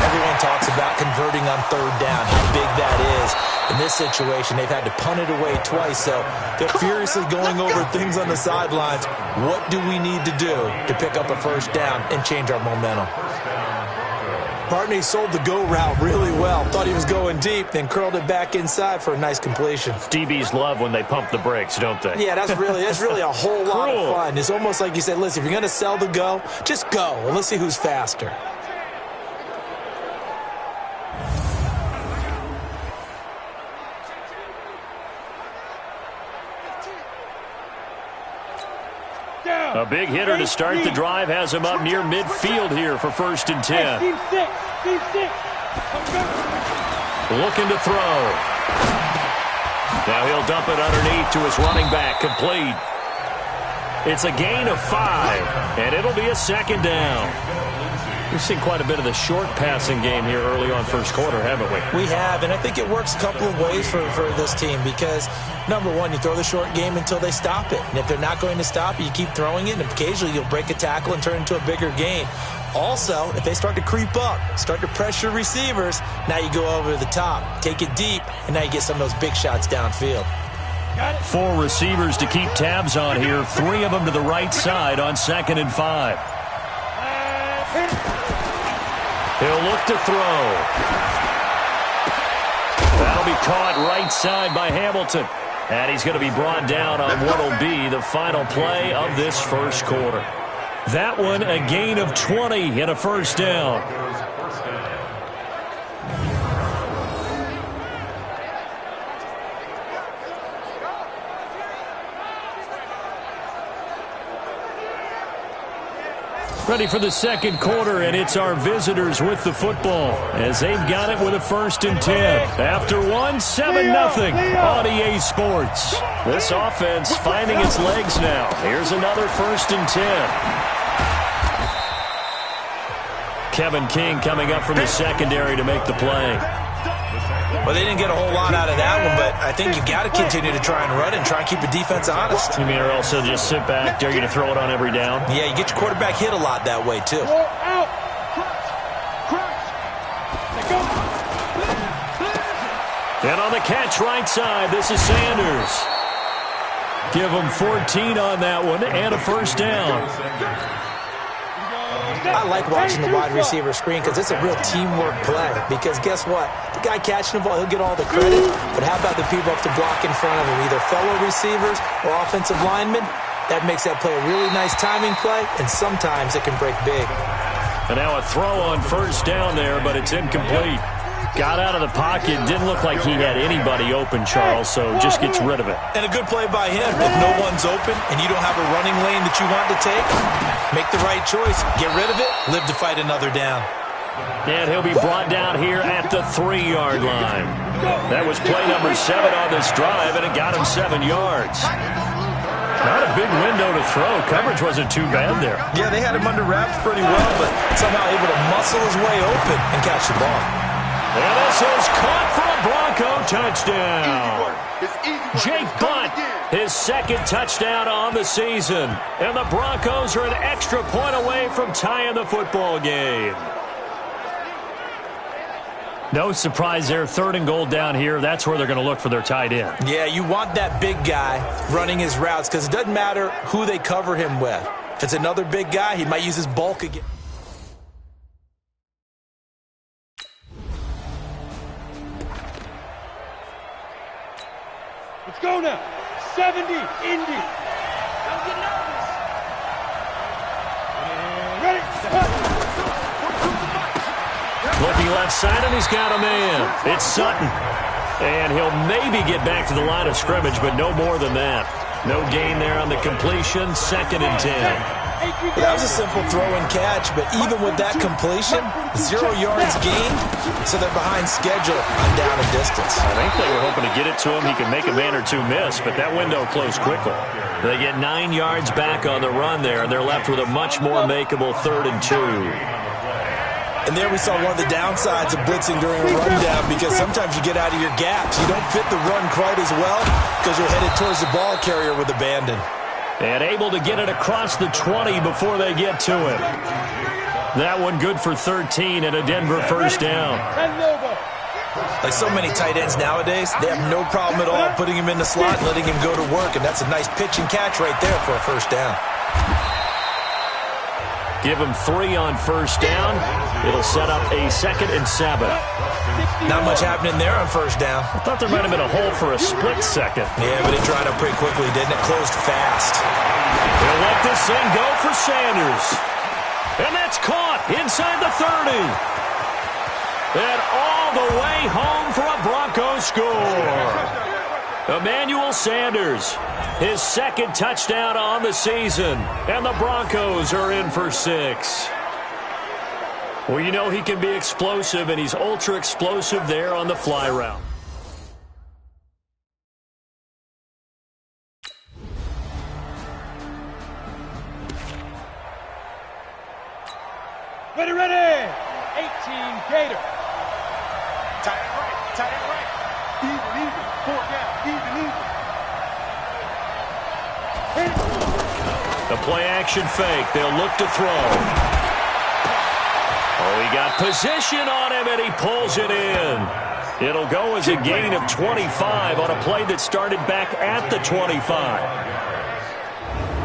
[SPEAKER 2] everyone talks about converting on 3rd down, how big that is. In this situation, they've had to punt it away twice, so they're furiously going over things on the sidelines. What do we need to do to pick up a 1st down and change our momentum? Bartney sold the go route really well. Thought he was going deep, then curled it back inside for a nice completion.
[SPEAKER 1] DBs love when they pump the brakes, don't they?
[SPEAKER 2] Yeah, that's really a whole lot of fun. It's almost like you said, listen, if you're going to sell the go, just go, and let's see who's faster.
[SPEAKER 1] A big hitter to start the drive has him up near midfield here for 1st and 10. Looking to throw. Now he'll dump it underneath to his running back, complete. It's a gain of 5, and it'll be a 2nd down. We've seen quite a bit of the short passing game here early on 1st quarter, haven't we?
[SPEAKER 2] We have, and I think it works a couple of ways for this team because, number one, you throw the short game until they stop it. And if they're not going to stop it, you keep throwing it, and occasionally you'll break a tackle and turn it into a bigger gain. Also, if they start to creep up, start to pressure receivers, now you go over the top, take it deep, and now you get some of those big shots downfield.
[SPEAKER 1] 4 receivers to keep tabs on here, 3 of them to the right side on 2nd and 5. He'll look to throw. That'll be caught right side by Hamilton. And he's going to be brought down on what will be the final play of this 1st quarter. That one a gain of 20 and a 1st down. Ready for the 2nd quarter, and it's our visitors with the football as they've got it with a 1st and 10. After 1, 7-0 on EA Sports. This offense finding its legs now. Here's another 1st and 10. Kevin King coming up from the secondary to make the play.
[SPEAKER 2] Well, they didn't get a whole lot out of that one, but I think you got to continue to try and run and try and keep the defense honest.
[SPEAKER 1] You mean or also just sit back, dare you to throw it on every down?
[SPEAKER 2] Yeah, you get your quarterback hit a lot that way, too.
[SPEAKER 1] And on the catch right side, this is Sanders. Give him 14 on that one and a 1st down.
[SPEAKER 2] I like watching the wide receiver screen because it's a real teamwork play. Because guess what? The guy catching the ball, he'll get all the credit. But how about the people up to block in front of him? Either fellow receivers or offensive linemen. That makes that play a really nice timing play, and sometimes it can break big.
[SPEAKER 1] And now a throw on 1st down there, but it's incomplete. Got out of the pocket. Didn't look like he had anybody open, Charles, so just gets rid of it.
[SPEAKER 2] And a good play by him. If no one's open and you don't have a running lane that you want to take, make the right choice. Get rid of it. Live to fight another down.
[SPEAKER 1] And he'll be brought down here at the 3-yard line. That was play number 7 on this drive, and it got him 7 yards. Not a big window to throw. Coverage wasn't too bad there.
[SPEAKER 2] Yeah, they had him under wraps pretty well, but somehow able to muscle his way open and catch the ball.
[SPEAKER 1] And this is caught for a Bronco touchdown. Jake Butt, his second touchdown on the season. And the Broncos are an extra point away from tying the football game. No surprise there. 3rd and goal down here. That's where they're going to look for their tight end.
[SPEAKER 2] Yeah, you want that big guy running his routes because it doesn't matter who they cover him with. If it's another big guy, he might use his bulk again.
[SPEAKER 3] Let's go now. 70, Indy. Don't get nervous. And ready.
[SPEAKER 1] Looking left side, and he's got a man. It's Sutton. And he'll maybe get back to the line of scrimmage, but no more than that. No gain there on the completion. 2nd and 10.
[SPEAKER 2] That was a simple throw and catch, but even with that completion, 0 yards gained, so they're behind schedule on down and distance.
[SPEAKER 1] I think they were hoping to get it to him. He could make a man or two miss, but that window closed quickly. They get 9 yards back on the run there, and they're left with a much more makeable 3rd and 2.
[SPEAKER 2] And there we saw one of the downsides of blitzing during a rundown because sometimes you get out of your gaps. You don't fit the run quite as well because you're headed towards the ball carrier with abandon.
[SPEAKER 1] And able to get it across the 20 before they get to him. That one good for 13 and a Denver first down.
[SPEAKER 2] Like so many tight ends nowadays, they have no problem at all putting him in the slot and letting him go to work. And that's a nice pitch and catch right there for a first down.
[SPEAKER 1] Give him 3 on first down. It'll set up a 2nd and 7.
[SPEAKER 2] Not much happening there on first down.
[SPEAKER 1] I thought there might have been a hole for a split second.
[SPEAKER 2] Yeah, but it dried up pretty quickly, didn't it? Closed fast.
[SPEAKER 1] He'll let this thing go for Sanders. And that's caught inside the 30. And all the way home for a Broncos score. Emmanuel Sanders, his 2nd touchdown on the season. And the Broncos are in for 6. Well, you know he can be explosive, and he's ultra-explosive there on the fly route.
[SPEAKER 3] Ready, ready. 18, Gator.
[SPEAKER 9] Tight end right, tight end right.
[SPEAKER 3] Even. 4 down, even.
[SPEAKER 1] The play-action fake. They'll look to throw. Oh, he got position on him, and he pulls it in. It'll go as a gain of 25 on a play that started back at the 25.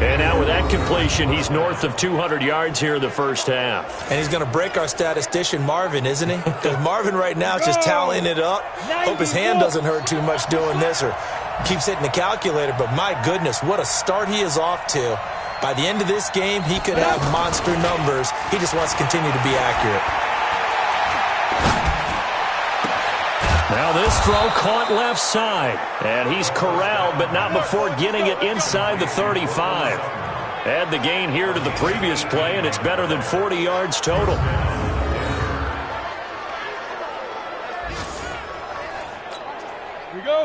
[SPEAKER 1] And now with that completion, he's north of 200 yards here in the first half.
[SPEAKER 2] And he's going to break our statistician Marvin, isn't he? Because Marvin right now is just tallying it up. Hope his hand doesn't hurt too much doing this or keeps hitting the calculator. But my goodness, what a start he is off to. By the end of this game, he could have monster numbers. He just wants to continue to be accurate.
[SPEAKER 1] Now this throw caught left side. And he's corralled, but not before getting it inside the 35. Add the gain here to the previous play, and it's better than 40 yards total.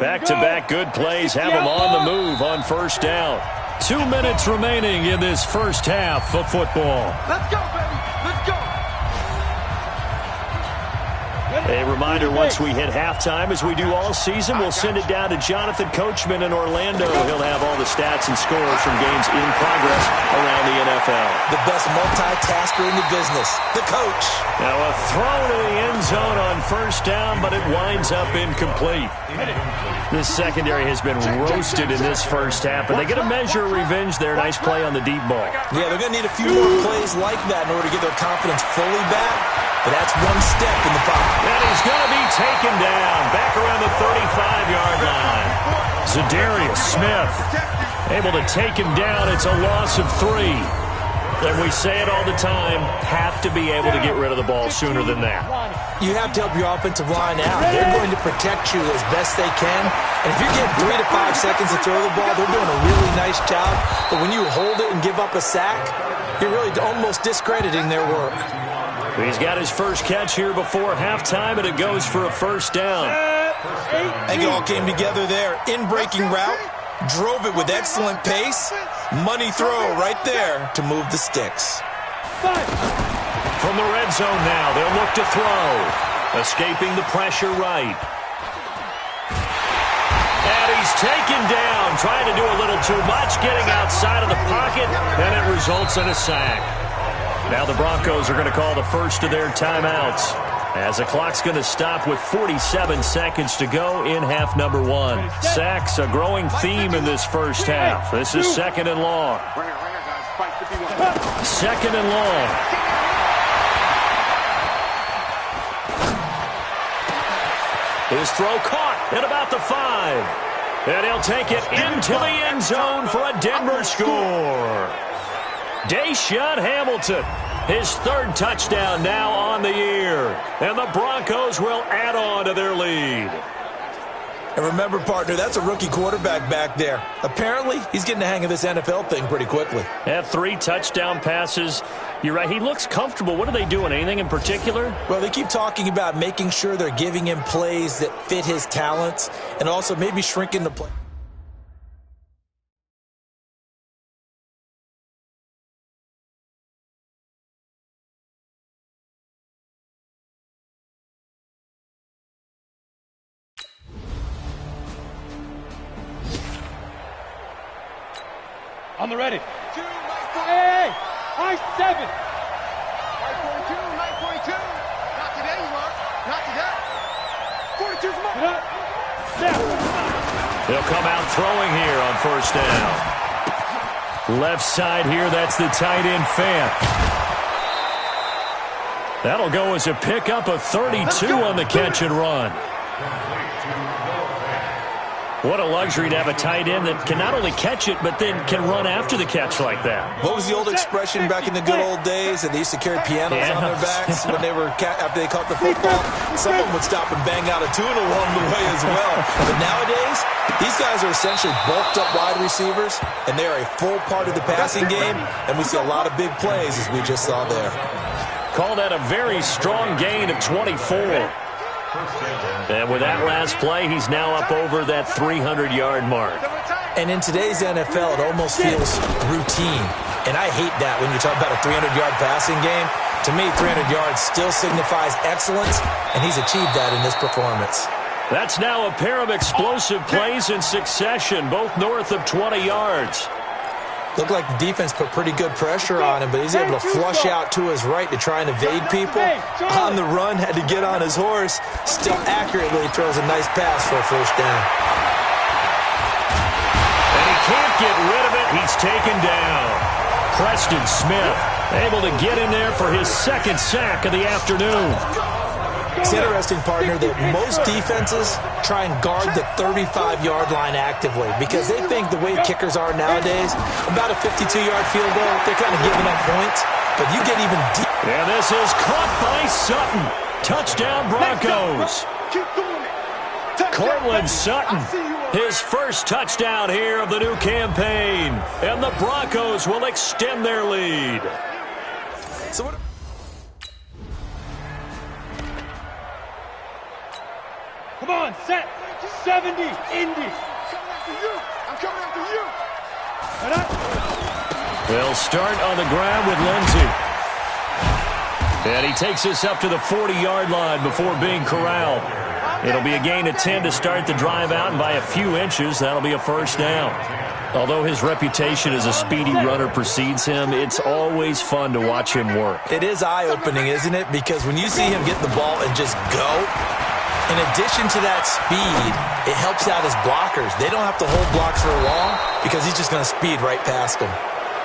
[SPEAKER 1] Back-to-back good plays have him on the move on first down. 2 minutes remaining in this first half of football.
[SPEAKER 3] Let's go, baby. Let's go.
[SPEAKER 1] A reminder, once we hit halftime, as we do all season, we'll send it down to Jonathan Coachman in Orlando. He'll have all the stats and scores from games in progress around the NFL.
[SPEAKER 2] The best multitasker in the business, the coach.
[SPEAKER 1] Now a throw to the end zone on first down, but it winds up incomplete. This secondary has been roasted in this first half, but they get a measure of revenge there. Nice play on the deep ball.
[SPEAKER 2] Yeah, they're going to need a few more plays like that in order to get their confidence fully back. But that's one step in the pocket.
[SPEAKER 1] And he's going to be taken down back around the 35-yard line. Zadarius Smith able to take him down. It's a loss of 3. And we say it all the time, have to be able to get rid of the ball sooner than that.
[SPEAKER 2] You have to help your offensive line out. They're going to protect you as best they can. And if you get 3 to 5 seconds to throw the ball, they're doing a really nice job. But when you hold it and give up a sack, you're really almost discrediting their work.
[SPEAKER 1] He's got his first catch here before halftime, and it goes for a first down.
[SPEAKER 2] I think it all came together there. In-breaking route, Drove it with excellent pace. Money throw right there to move the sticks.
[SPEAKER 1] From the red zone now, they'll look to throw. Escaping the pressure right. And he's taken down, trying to do a little too much, getting outside of the pocket, and it results in a sack. Now the Broncos are going to call the first of their timeouts, as the clock's going to stop with 47 seconds to go in half number one. Sacks, a growing theme in this first half. This is second and long. Second and long. His throw caught at about the 5. And he'll take it into the end zone for a Denver score. Deshaun Hamilton, his third touchdown now on the year. And the Broncos will add on to their lead.
[SPEAKER 2] And remember, partner, that's a rookie quarterback back there. Apparently, he's getting the hang of this NFL thing pretty quickly.
[SPEAKER 1] Had 3 touchdown passes. You're right, he looks comfortable. What are they doing? Anything in particular?
[SPEAKER 2] Well, they keep talking about making sure they're giving him plays that fit his talents and also maybe shrinking the play.
[SPEAKER 3] On the ready. Hey, I 7. 9.2, 9.2. Not today, you are. Not today. 42's more.
[SPEAKER 1] They'll come out throwing here on first down. Left side here, that's the tight end Fant. That'll go as a pickup of 32 on the catch and run. What a luxury to have a tight end that can not only catch it, but then can run after the catch like that.
[SPEAKER 2] What was the old expression back in the good old days? That they used to carry pianos on their backs when they were after they caught the football. Someone would stop and bang out a tune along the way as well. But nowadays, these guys are essentially bulked up wide receivers, and they are a full part of the passing game, and we see a lot of big plays as we just saw there.
[SPEAKER 1] Call that a very strong gain of 24. And with that last play, he's now up over that 300-yard mark.
[SPEAKER 2] And in today's NFL, it almost feels routine. And I hate that when you talk about a 300-yard passing game. To me, 300 yards still signifies excellence, and he's achieved that in this performance.
[SPEAKER 1] That's now a pair of explosive plays in succession, both north of 20 yards.
[SPEAKER 2] Looked like the defense put pretty good pressure on him, but he's able to flush out to his right to try and evade people. On the run, had to get on his horse. Still accurately throws a nice pass for a first down.
[SPEAKER 1] And he can't get rid of it. He's taken down. Preston Smith able to get in there for his second sack of the afternoon.
[SPEAKER 2] It's interesting, partner, that most defenses try and guard the 35-yard line actively because they think the way kickers are nowadays, about a 52-yard field goal, they're kind of giving up points, but you get even deep.
[SPEAKER 1] And this is caught by Sutton. Touchdown, Broncos. Cortland Sutton, his first touchdown here of the new campaign, and the Broncos will extend their lead.
[SPEAKER 2] So what?
[SPEAKER 3] Come on, set. 70, Indy. I'm coming after you.
[SPEAKER 1] They'll start on the ground with Lindsey. And he takes us up to the 40-yard line before being corralled. It'll be a gain of 10 to start the drive out, and by a few inches, that'll be a first down. Although his reputation as a speedy runner precedes him, it's always fun to watch him work.
[SPEAKER 2] It is eye-opening, isn't it? Because when you see him get the ball and just go, in addition to that speed, it helps out his blockers. They don't have to hold blocks for long because he's just going to speed right past them.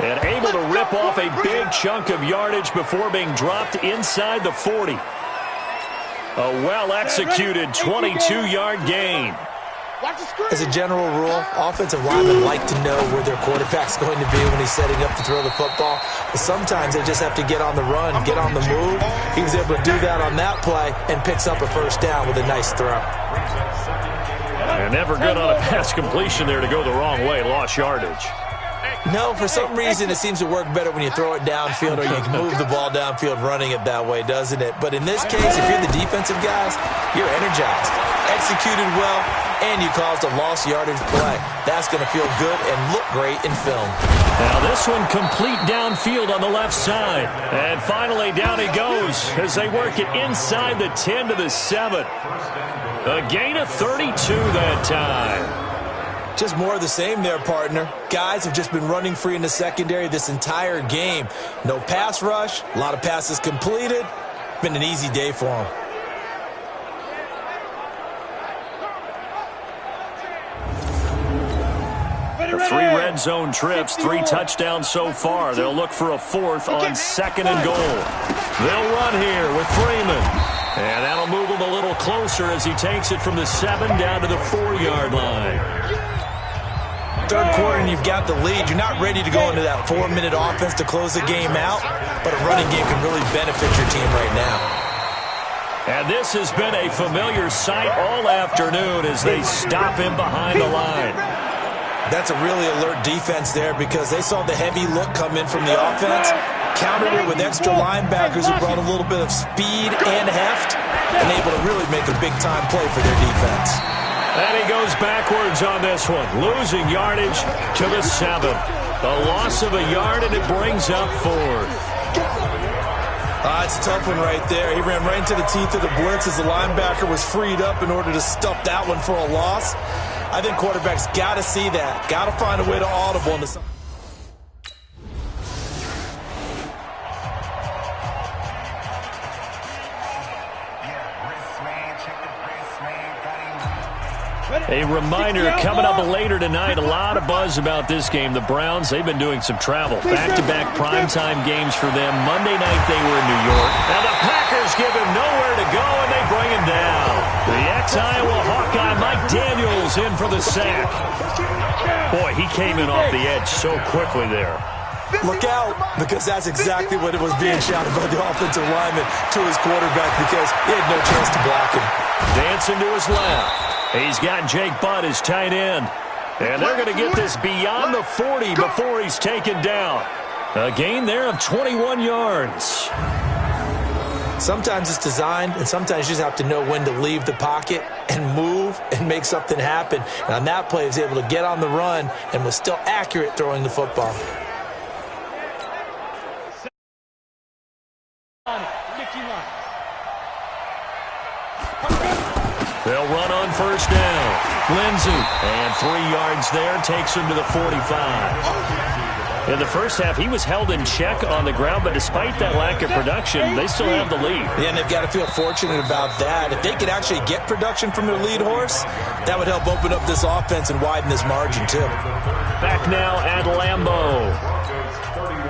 [SPEAKER 1] And able to rip off a big chunk of yardage before being dropped inside the 40. A well-executed 22-yard gain.
[SPEAKER 2] As a general rule, offensive linemen like to know where their quarterback's going to be when he's setting up to throw the football. But sometimes they just have to get on the run, get on the move. He was able to do that on that play and picks up a first down with a nice throw.
[SPEAKER 1] And never good on a pass completion there to go the wrong way. Lost yardage.
[SPEAKER 2] No, for some reason it seems to work better when you throw it downfield or you can move the ball downfield running it that way, doesn't it? But in this case, if you're the defensive guys, you're energized, executed well, and you caused a lost yardage play. That's going to feel good and look great in film.
[SPEAKER 1] Now this one complete downfield on the left side. And finally down he goes as they work it inside the 10 to the 7. A gain of 32 that time.
[SPEAKER 2] Just more of the same there, partner. Guys have just been running free in the secondary this entire game. No pass rush, a lot of passes completed. Been an easy day for them.
[SPEAKER 1] Three red zone trips, 3 touchdowns so far. They'll look for a 4th on 2nd and goal. They'll run here with Freeman. And that'll move him a little closer as he takes it from the 7 down to the 4-yard line.
[SPEAKER 2] Third quarter and you've got the lead. You're not ready to go into that 4-minute offense to close the game out, but a running game can really benefit your team right now.
[SPEAKER 1] And this has been a familiar sight all afternoon as they stop him behind the line.
[SPEAKER 2] That's a really alert defense there because they saw the heavy look come in from the offense, countered it with extra linebackers who brought a little bit of speed and heft, and able to really make a big-time play for their defense.
[SPEAKER 1] And he goes backwards on this one, losing yardage to the 7. A loss of a yard, and it brings up 4th.
[SPEAKER 2] It's a tough one right there. He ran right into the teeth of the blitz as the linebacker was freed up in order to stuff that one for a loss. I think quarterbacks got to see that. Got to find a way to audible into something.
[SPEAKER 1] A reminder coming up later tonight. A lot of buzz about this game. The Browns, they've been doing some travel. Back-to-back primetime games for them. Monday night they were in New York. Now the Packers give him nowhere to go, and they bring him down. The ex-Iowa Hawkeye Mike Daniels in for the sack. Boy, he came in off the edge so quickly there.
[SPEAKER 2] Look out, because that's exactly what it was being shouted by the offensive lineman to his quarterback because he had no chance to block him.
[SPEAKER 1] Dancing to his left. He's got Jake Butt as tight end. And they're going to get this beyond the 40 before he's taken down. A gain there of 21 yards.
[SPEAKER 2] Sometimes it's designed, and sometimes you just have to know when to leave the pocket and move and make something happen. And on that play, he was able to get on the run and was still accurate throwing the football.
[SPEAKER 1] They'll run on first down. Lindsey, and 3 yards there, takes him to the 45. In the first half, he was held in check on the ground, but despite that lack of production, they still have the lead.
[SPEAKER 2] Yeah, and they've got to feel fortunate about that. If they could actually get production from their lead horse, that would help open up this offense and widen this margin, too. Back
[SPEAKER 1] now at Lambeau.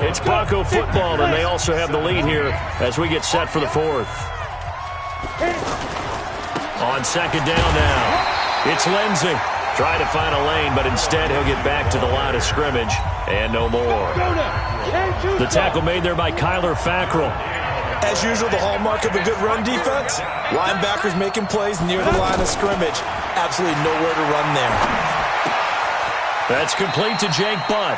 [SPEAKER 1] It's Bronco football, and they also have the lead here as we get set for the 4th. On second down now, it's Lindsey. Trying to find a lane, but instead he'll get back to the line of scrimmage and no more. The tackle made there by Kyler Fackrell.
[SPEAKER 2] As usual, the hallmark of a good run defense, linebackers making plays near the line of scrimmage. Absolutely nowhere to run there.
[SPEAKER 1] That's complete to Jake Butt.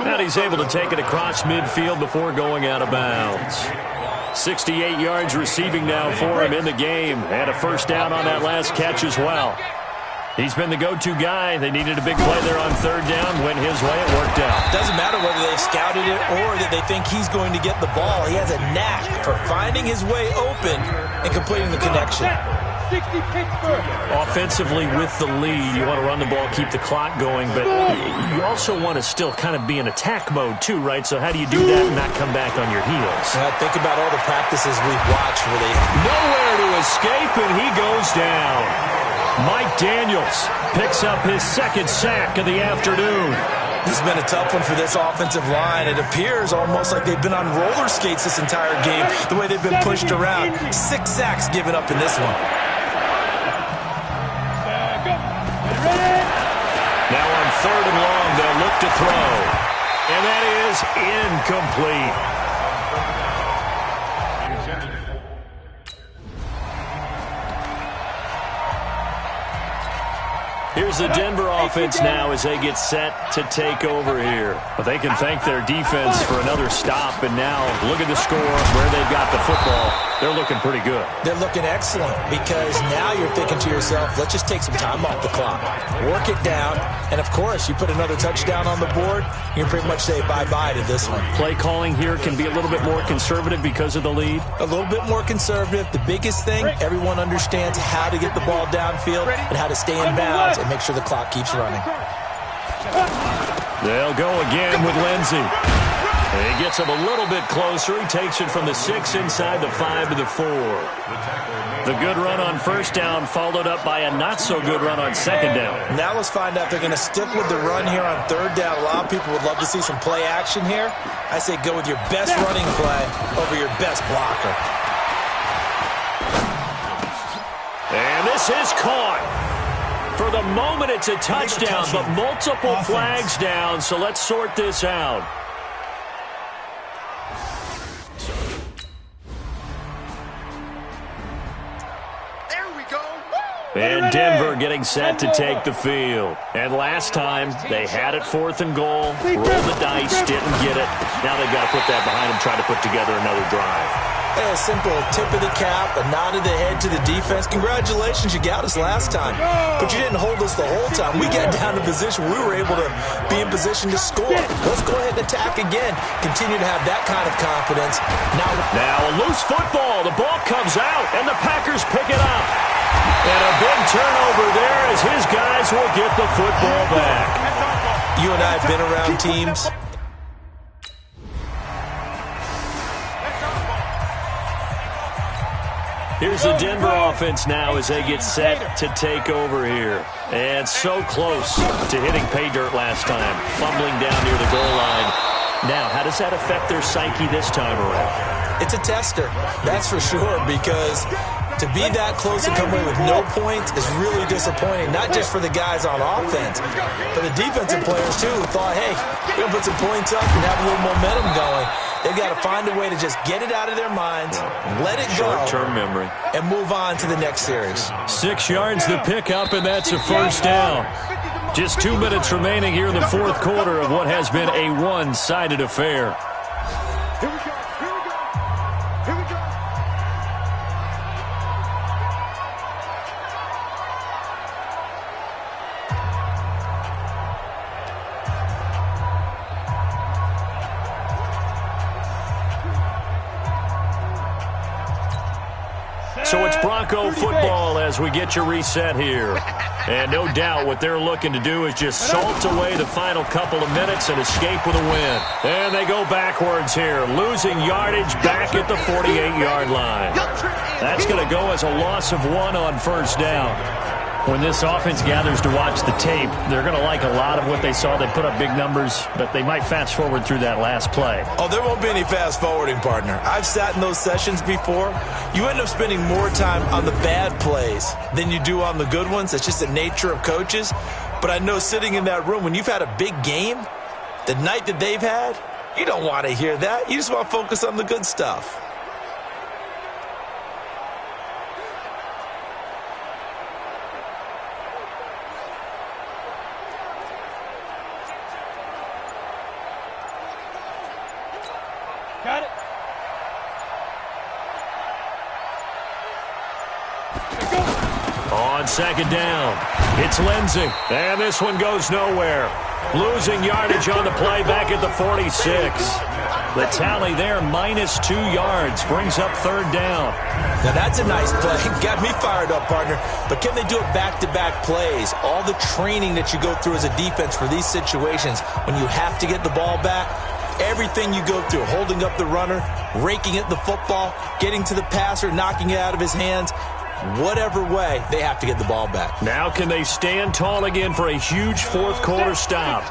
[SPEAKER 1] And he's able to take it across midfield before going out of bounds. 68 yards receiving now for him in the game, and a first down on that last catch as well. He's been the go-to guy. They needed a big play there on third down. Went his way. It worked out.
[SPEAKER 2] Doesn't matter whether they scouted it or that they think he's going to get the ball. He has a knack for finding his way open and completing the connection.
[SPEAKER 1] Offensively with the lead, you want to run the ball, keep the clock going, but you also want to still kind of be in attack mode too, right? So how do you do that and not come back on your heels?
[SPEAKER 2] Think about all the practices we've watched where they
[SPEAKER 1] nowhere to escape, and he goes down. Mike Daniels picks up his 2nd sack of the afternoon.
[SPEAKER 2] This has been a tough one for this offensive line. It appears almost like they've been on roller skates this entire game, the way they've been pushed around. 6 sacks given up in this one.
[SPEAKER 1] Now on 3rd and long, they'll look to throw. And that is incomplete. Here's the Denver offense now as they get set to take over here. But they can thank their defense for another stop. And now look at the score, where they've got the football. They're looking pretty good.
[SPEAKER 2] They're looking excellent because now you're thinking to yourself, let's just take some time off the clock. Work it down. And, of course, you put another touchdown on the board, you can pretty much say bye-bye to this one.
[SPEAKER 1] Play calling here can be a little bit more conservative because of the lead.
[SPEAKER 2] A little bit more conservative. The biggest thing, everyone understands how to get the ball downfield and how to stay in bounds and make sure the clock keeps running.
[SPEAKER 1] They'll go again with Lindsey. He gets him a little bit closer. He takes it from the 6 inside the 5 to the 4. The good run on first down followed up by a not-so-good run on second down.
[SPEAKER 2] Now let's find out they're going to stick with the run here on third down. A lot of people would love to see some play action here. I say go with your best running play over your best blocker.
[SPEAKER 1] And this is caught. For the moment, it's a touchdown, but multiple flags down, so let's sort this out. And Denver getting set to take the field. And last time, they had it 4th and goal, rolled the dice, didn't get it. Now they've got to put that behind them, try to put together another drive.
[SPEAKER 2] A simple tip of the cap, a nod of the head to the defense. Congratulations, you got us last time. But you didn't hold us the whole time. We got down to position. We were able to be in position to score. Let's go ahead and attack again. Continue to have that kind of confidence.
[SPEAKER 1] Now a loose football. The ball comes out, and the Packers pick it up. And a big turnover there as his guys will get the football back.
[SPEAKER 2] You and I have been around teams.
[SPEAKER 1] Here's the Denver offense now as they get set to take over here. And so close to hitting pay dirt last time, fumbling down near the goal line. Now, how does that affect their psyche this time around?
[SPEAKER 2] It's a tester, that's for sure, because to be that close and come away with no points is really disappointing, not just for the guys on offense, but the defensive players, too, who thought, hey, we're going to put some points up and have a little momentum going. They've got to find a way to just get it out of their minds, let it go,
[SPEAKER 1] short-term memory,
[SPEAKER 2] and move on to the next series.
[SPEAKER 1] 6 yards the pickup, and that's a first down. Just 2 minutes remaining here in the fourth quarter of what has been a one-sided affair.
[SPEAKER 3] Here we go. Here we go. Here we go.
[SPEAKER 1] So it's Bronco football as we get you reset here. And no doubt what they're looking to do is just salt away the final couple of minutes and escape with a win. And they go backwards here, losing yardage back at the 48-yard line. That's going to go as a loss of 1 on first down. When this offense gathers to watch the tape, they're going to like a lot of what they saw. They put up big numbers, but they might fast forward through that last play.
[SPEAKER 2] Oh, there won't be any fast forwarding, partner. I've sat in those sessions before. You end up spending more time on the bad plays than you do on the good ones. That's just the nature of coaches. But I know sitting in that room, when you've had a big game, the night that they've had, you don't want to hear that. You just want to focus on the good stuff.
[SPEAKER 3] Got it.
[SPEAKER 1] On second down, it's Lindsey. And this one goes nowhere. Losing yardage on the play back at the 46. The tally there, -2 yards, brings up third down.
[SPEAKER 2] Now that's a nice play. Got me fired up, partner. But can they do it back-to-back plays? All the training that you go through as a defense for these situations, when you have to get the ball back, everything you go through, holding up the runner, raking at the football, getting to the passer, knocking it out of his hands, whatever way, they have to get the ball back.
[SPEAKER 1] Now can they stand tall again for a huge fourth quarter stop?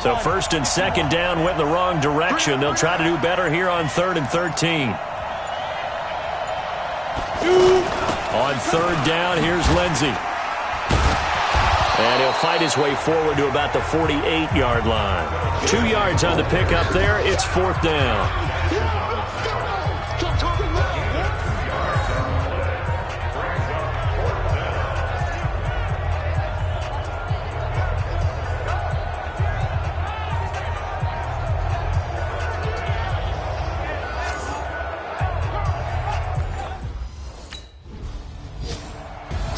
[SPEAKER 1] So first and second down went in the wrong direction. They'll try to do better here on 3rd and 13. On third down, here's Lindsey. And he'll fight his way forward to about the 48-yard line. 2 yards on the pickup there. It's fourth down.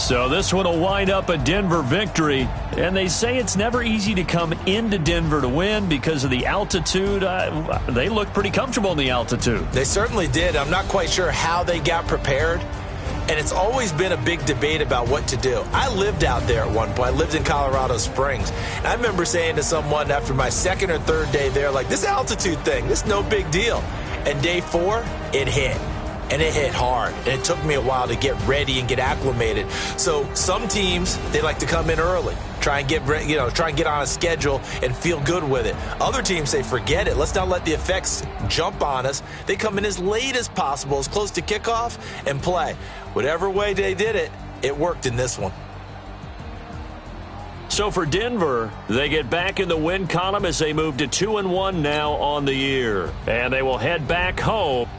[SPEAKER 1] So this one will wind up a Denver victory. And they say it's never easy to come into Denver to win because of the altitude. They look pretty comfortable in the altitude.
[SPEAKER 2] They certainly did. I'm not quite sure how they got prepared. And it's always been a big debate about what to do. I lived out there at one point. I lived in Colorado Springs. And I remember saying to someone after my second or third day there, like, this altitude thing, this is no big deal. And day 4, it hit. And it hit hard. And it took me a while to get ready and get acclimated. So some teams, they like to come in early, try and get on a schedule and feel good with it. Other teams say, forget it. Let's not let the effects jump on us. They come in as late as possible, as close to kickoff, and play. Whatever way they did it, it worked in this one.
[SPEAKER 1] So for Denver, they get back in the win column as they move to 2-1 now on the year. And they will head back home.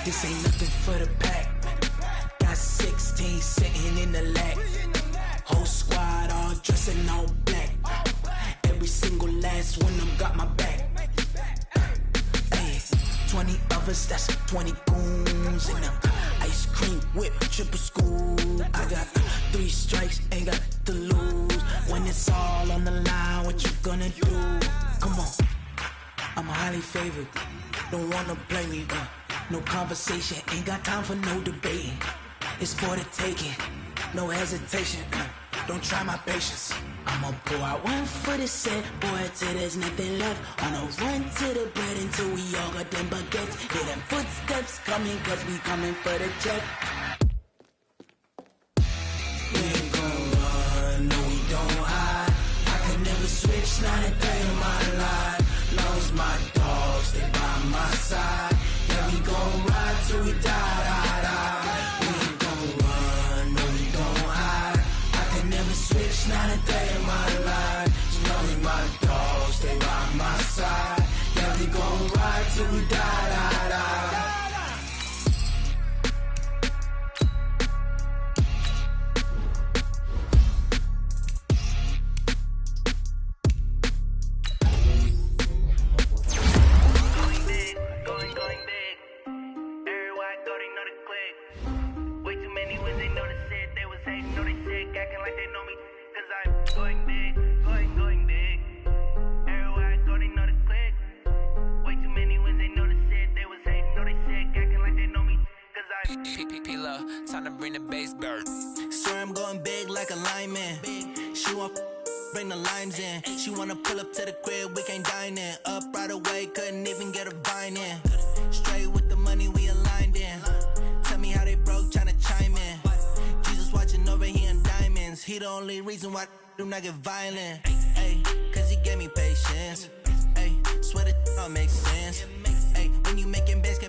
[SPEAKER 10] This ain't nothing for the pack. Got 16 sitting in the lap. Whole squad all dressed in all black. Every single last one of them got my back. Hey, 20 of us, that's 20 goons in them. Ice cream whip, triple school. I got 3 strikes, ain't got to lose. When it's all on the line, what you gonna do? Come on, I'm highly favored. Don't wanna play me, no conversation, ain't got time for no debating. It's for the taking, no hesitation. Don't try my patience. I'ma pour out one for the set, boy, till there's nothing left. On a run to the bread until we all got them baguettes. Hear them footsteps coming, cause we coming for the check. We ain't gon' run, no we don't hide. I can never switch, not a day in my life. Long as my dogs, they by my side. Yeah, we gon' ride till we die. We ain't gon' run, no we don't hide. I can never switch, not a day in my life. As long as my dogs, they by my side. Yeah, we gon' ride till we die.
[SPEAKER 12] Time to bring the bass back.
[SPEAKER 10] Swear I'm going big like a lineman. She want bring the limes in. She wanna pull up to the crib, we can't dine in. Up right away, couldn't even get a vine in. Straight with the money we aligned in. Tell me how they broke, tryna chime in. Jesus watching over here in diamonds. He the only reason why I do not get violent. Ay, cause he gave me patience. Ay, swear that all makes sense. Ay, when you making bands,